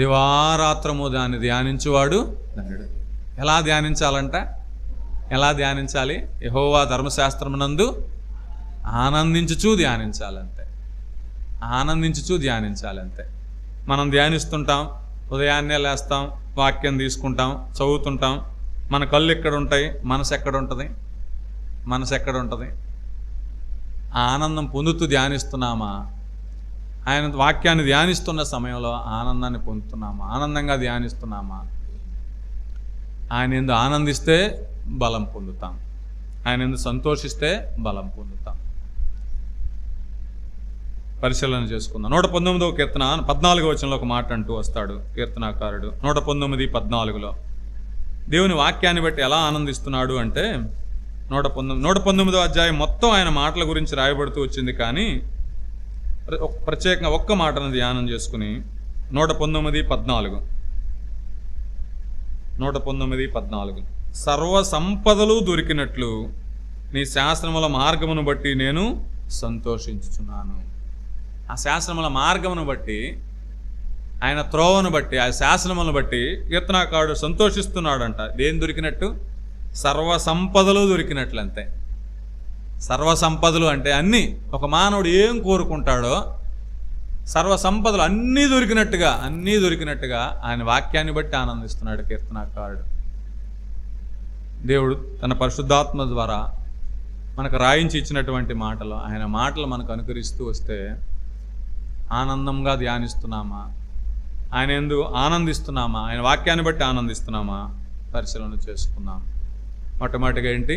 దివారాత్రము దాన్ని ధ్యానించువాడు ధన్యుడు. ఎలా ధ్యానించాలంట? ఎలా ధ్యానించాలి? యెహోవా ధర్మశాస్త్రమునందు ఆనందించుచు ధ్యానించాలంతే. మనం ధ్యానిస్తుంటాం, ఉదయాన్నే లేస్తాం, వాక్యం తీసుకుంటాం, చదువుతుంటాం. మన కళ్ళు ఎక్కడ ఉంటాయి? మనసు ఎక్కడ ఉంటుంది? ఆనందం పొందుతూ ధ్యానిస్తున్నామా? ఆయన వాక్యాన్ని ధ్యానిస్తున్న సమయంలో ఆనందాన్ని పొందుతున్నామా? ఆనందంగా ధ్యానిస్తున్నామా? ఆయన యందు ఆనందిస్తే బలం పొందుతాం, ఆయన యందు సంతోషిస్తే బలం పొందుతాం. పరిశీలన చేసుకుందాం. 119వ కీర్తన 14వ వచనంలో ఒక మాట అంటూ వస్తాడు కీర్తనాకారుడు. 119:14లో దేవుని వాక్యాన్ని బట్టి ఎలా ఆనందిస్తున్నాడు అంటే, 119వ అధ్యాయం మొత్తం ఆయన మాటల గురించి రాయబడుతూ వచ్చింది. కానీ ప్రత్యేకంగా ఒక్క మాటను ధ్యానం చేసుకుని 119:14 సర్వ సంపదలు దొరికినట్లు నీ శాస్త్రముల మార్గమును బట్టి నేను సంతోషించుచున్నాను. ఆ శాస్త్రముల మార్గమును బట్టి, ఆయన త్రోవను బట్టి, ఆ శాసనములను బట్టి కీర్తనాకారుడు సంతోషిస్తున్నాడంట. దేని దొరికినట్టు? సర్వ సంపదలు దొరికినట్లు. అంతే. సర్వ సంపదలు అంటే అన్నీ. ఒక మానవుడు ఏం కోరుకుంటాడో సర్వ సంపదలు అన్నీ దొరికినట్టుగా ఆయన వాక్యాన్ని బట్టి ఆనందిస్తున్నాడు కీర్తనాకారుడు. దేవుడు తన పరిశుద్ధాత్మ ద్వారా మనకు రాయించి ఇచ్చినటువంటి మాటలు, ఆయన మాటలు మనకు అనుకరిస్తూ వస్తే ఆనందంగా ధ్యానిస్తున్నామా? ఆయన యందు ఆనందిస్తున్నామా? ఆయన వాక్యాన్ని బట్టి ఆనందిస్తున్నామా? పరిశీలన చేసుకున్నాం. మొట్టమొదటిగా ఏంటి?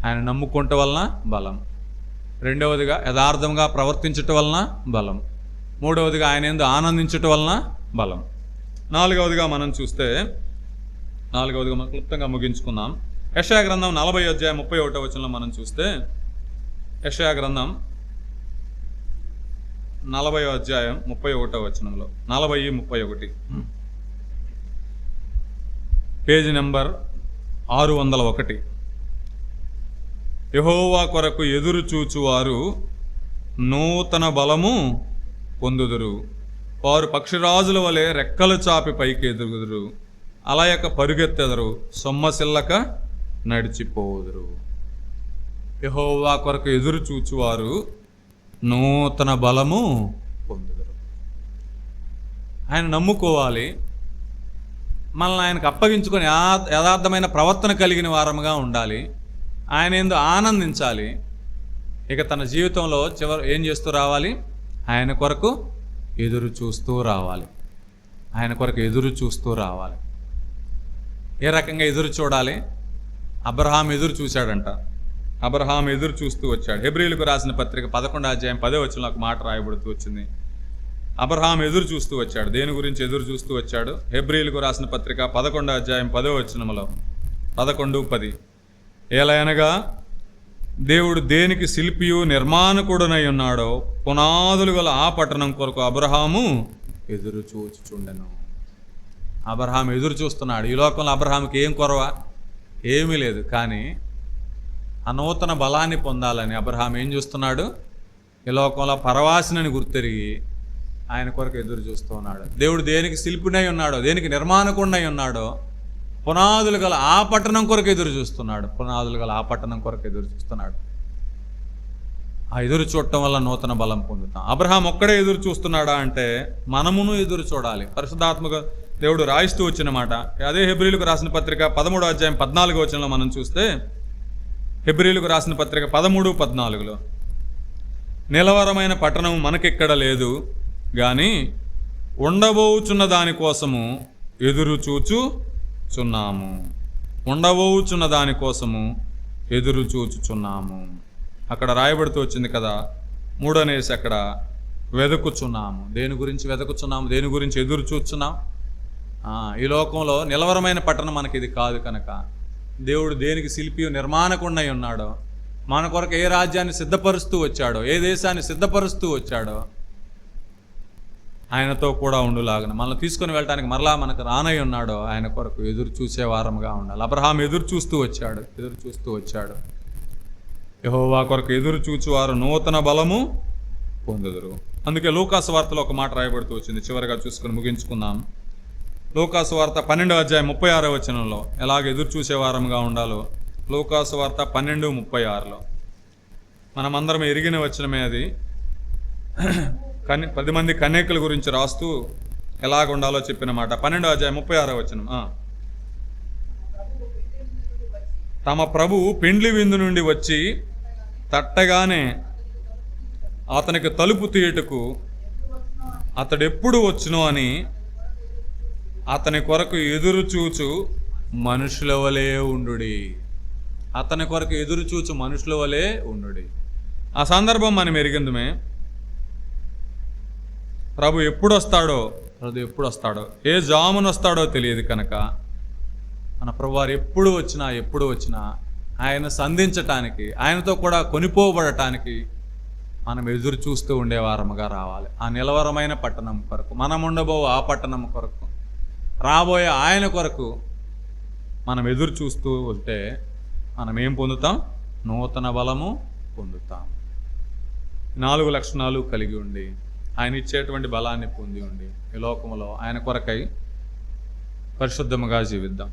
ఆయన నమ్ముకోవటం వలన బలం. రెండవదిగా యథార్థంగా ప్రవర్తించటం వలన బలం. మూడవదిగా ఆయన యందు ఆనందించటం వలన బలం. నాలుగవదిగా మనం చూస్తే, మనం క్లుప్తంగా ముగించుకుందాం. యెషయా గ్రంథం 40వ అధ్యాయం 31వ వచనంలో మనం చూస్తే, యెషయా గ్రంథం 40వ అధ్యాయం 31వ వచనంలో, 40:31, పేజీ నెంబర్ 601. యెహోవా కొరకు ఎదురు చూచువారు నూతన బలము పొందుదురు. వారు పక్షిరాజుల వలె రెక్కలు చాపి పైకి ఎదుగుదురు. అలయక పరుగెత్తెదరు, సొమ్మసిల్లక నడిచిపోదురు. యెహోవా కొరకు ఎదురు చూచువారు నూతన బలము పొందుదురు. ఆయన నమ్ముకోవాలి, మనల్ని ఆయనకు అప్పగించుకొని యథార్థమైన ప్రవర్తన కలిగిన వారముగా ఉండాలి, ఆయన యందు ఆనందించాలి. ఇక తన జీవితంలో ఏం చేస్తూ రావాలి? ఆయన కొరకు ఎదురు చూస్తూ రావాలి. ఆయన కొరకు ఎదురు చూస్తూ రావాలి. ఏ రకంగా ఎదురు చూడాలి? అబ్రహాం ఎదురు చూశాడంట. అబ్రహాం ఎదురు చూస్తూ వచ్చాడు. హెబ్రీయులకు రాసిన పత్రిక 11వ అధ్యాయం 10వ వచనంలో ఒక మాట రాయబడుతూ వచ్చింది. అబ్రహాం ఎదురు చూస్తూ వచ్చాడు. దేని గురించి ఎదురు చూస్తూ వచ్చాడు? హెబ్రీయులకు రాసిన పత్రిక 11వ అధ్యాయం 10వ వచనంలో 11:10 ఏలయనగా దేవుడు దేనికి శిల్పియు నిర్మాణకుడునై ఉన్నాడో పునాదులు గల ఆ పట్టణం కొరకు అబ్రహాము ఎదురు చూచుచుండెను. అబ్రహాం ఎదురు చూస్తున్నాడు. ఈ లోకంలో అబ్రహాంకి ఏం కొరవ? ఏమీ లేదు. కానీ ఆ నూతన బలాన్ని పొందాలని అబ్రహాం ఏం చూస్తున్నాడు? ఈ లోకంలో పరవాసినని గుర్తెరిగి ఆయన కొరకు ఎదురు చూస్తూ ఉన్నాడు. దేవుడు దేనికి శిల్పినై ఉన్నాడో, దేనికి నిర్మాణకుడినై ఉన్నాడో పునాదులు గల ఆ పట్టణం కొరకు ఎదురు చూస్తున్నాడు. పునాదులు గల ఆ పట్టణం కొరకు ఎదురు చూస్తున్నాడు. ఆ ఎదురు చూడటం వల్ల నూతన బలం పొందుతాం. అబ్రహాం ఒక్కడే ఎదురు చూస్తున్నాడా అంటే మనమును ఎదురు చూడాలి. పరిశుద్ధాత్మక దేవుడు రాయిస్తూ వచ్చిన మాట అదే హెబ్రీయులకు రాసిన పత్రిక 13వ అధ్యాయం 14వ వచనంలో మనం చూస్తే, హెబ్రీయులకు రాసిన పత్రిక 13:14 నిలవరమైన పట్టణం మనకెక్కడ లేదు గాని ఉండబోచున్న దానికోసము ఎదురు చూచుచున్నాము. ఉండబోచున్న దానికోసము ఎదురు చూచుచున్నాము. అక్కడ రాయబడుతూ వచ్చింది కదా, మూడనేసి అక్కడ వెతుకుచున్నాము. దేని గురించి వెతుకుచున్నాము? దేని గురించి ఎదురు చూచున్నాం? ఈ లోకంలో నిలవరమైన పట్టణం మనకి ఇది కాదు కనుక దేవుడు దేనికి శిల్పి నిర్మాణకుండై ఉన్నాడో, మన కొరకు ఏ రాజ్యాన్ని సిద్ధపరుస్తూ వచ్చాడో, ఏ దేశాన్ని సిద్ధపరుస్తూ వచ్చాడో ఆయనతో కూడా ఉండులాగన మనల్ని తీసుకుని వెళ్ళడానికి మరలా మనకు రానై ఉన్నాడో ఆయన కొరకు ఎదురు చూసే వారముగా ఉండాలి. అబ్రహాం ఎదురు చూస్తూ వచ్చాడు. యెహోవా కొరకు ఎదురు చూచువారు నూతన బలము పొందుదురు. అందుకే లూకాసు వార్తలో ఒక మాట రాయబడుతూ వచ్చింది. చివరిగా చూసుకుని ముగించుకుందాం. లూకాసు వార్త 12వ అధ్యాయం 36వ వచనంలో ఎలాగ ఎదురు చూసే వారముగా ఉండాలో లూకాసు వార్త 12:36లో మనమందరం ఎరిగిన వచనమే అది. 10 మంది కన్యకుల గురించి రాస్తూ ఎలాగ ఉండాలో చెప్పిన మాట. 12వ అధ్యాయం 36వ వచనం. తమ ప్రభువు పెండ్లి విందు నుండి వచ్చి తట్టగానే అతనికి తలుపు తీయుటకు అతడెప్పుడు వచ్చునో అని అతని కొరకు ఎదురు చూచు మనుషుల వలె ఉండుడి. అతని కొరకు ఎదురు చూచు మనుషుల వలె ఉండుడి. ఆ సందర్భం మనం ఎరిగిందుమే. ప్రభు ఎప్పుడు వస్తాడో ఏ జామున వస్తాడో తెలియదు కనుక మన ప్రభువారు ఎప్పుడు వచ్చినా ఆయన సంధించటానికి, ఆయనతో కూడా కొనిపోబడటానికి మనం ఎదురు చూస్తూ ఉండేవారముగా రావాలి. ఆ నిలవరమైన పట్టణం కొరకు, మనం ఉండబో ఆ పట్టణం కొరకు, రాబోయే ఆయన కొరకు మనం ఎదురు చూస్తూ ఉంటే మనం ఏం పొందుతాం? నూతన బలము పొందుతాం. 4 లక్షణాలు కలిగి ఉండి ఆయన ఇచ్చేటువంటి బలాన్ని పొంది ఉండి ఈ లోకములో ఆయన కొరకై పరిశుద్ధముగా జీవిద్దాం.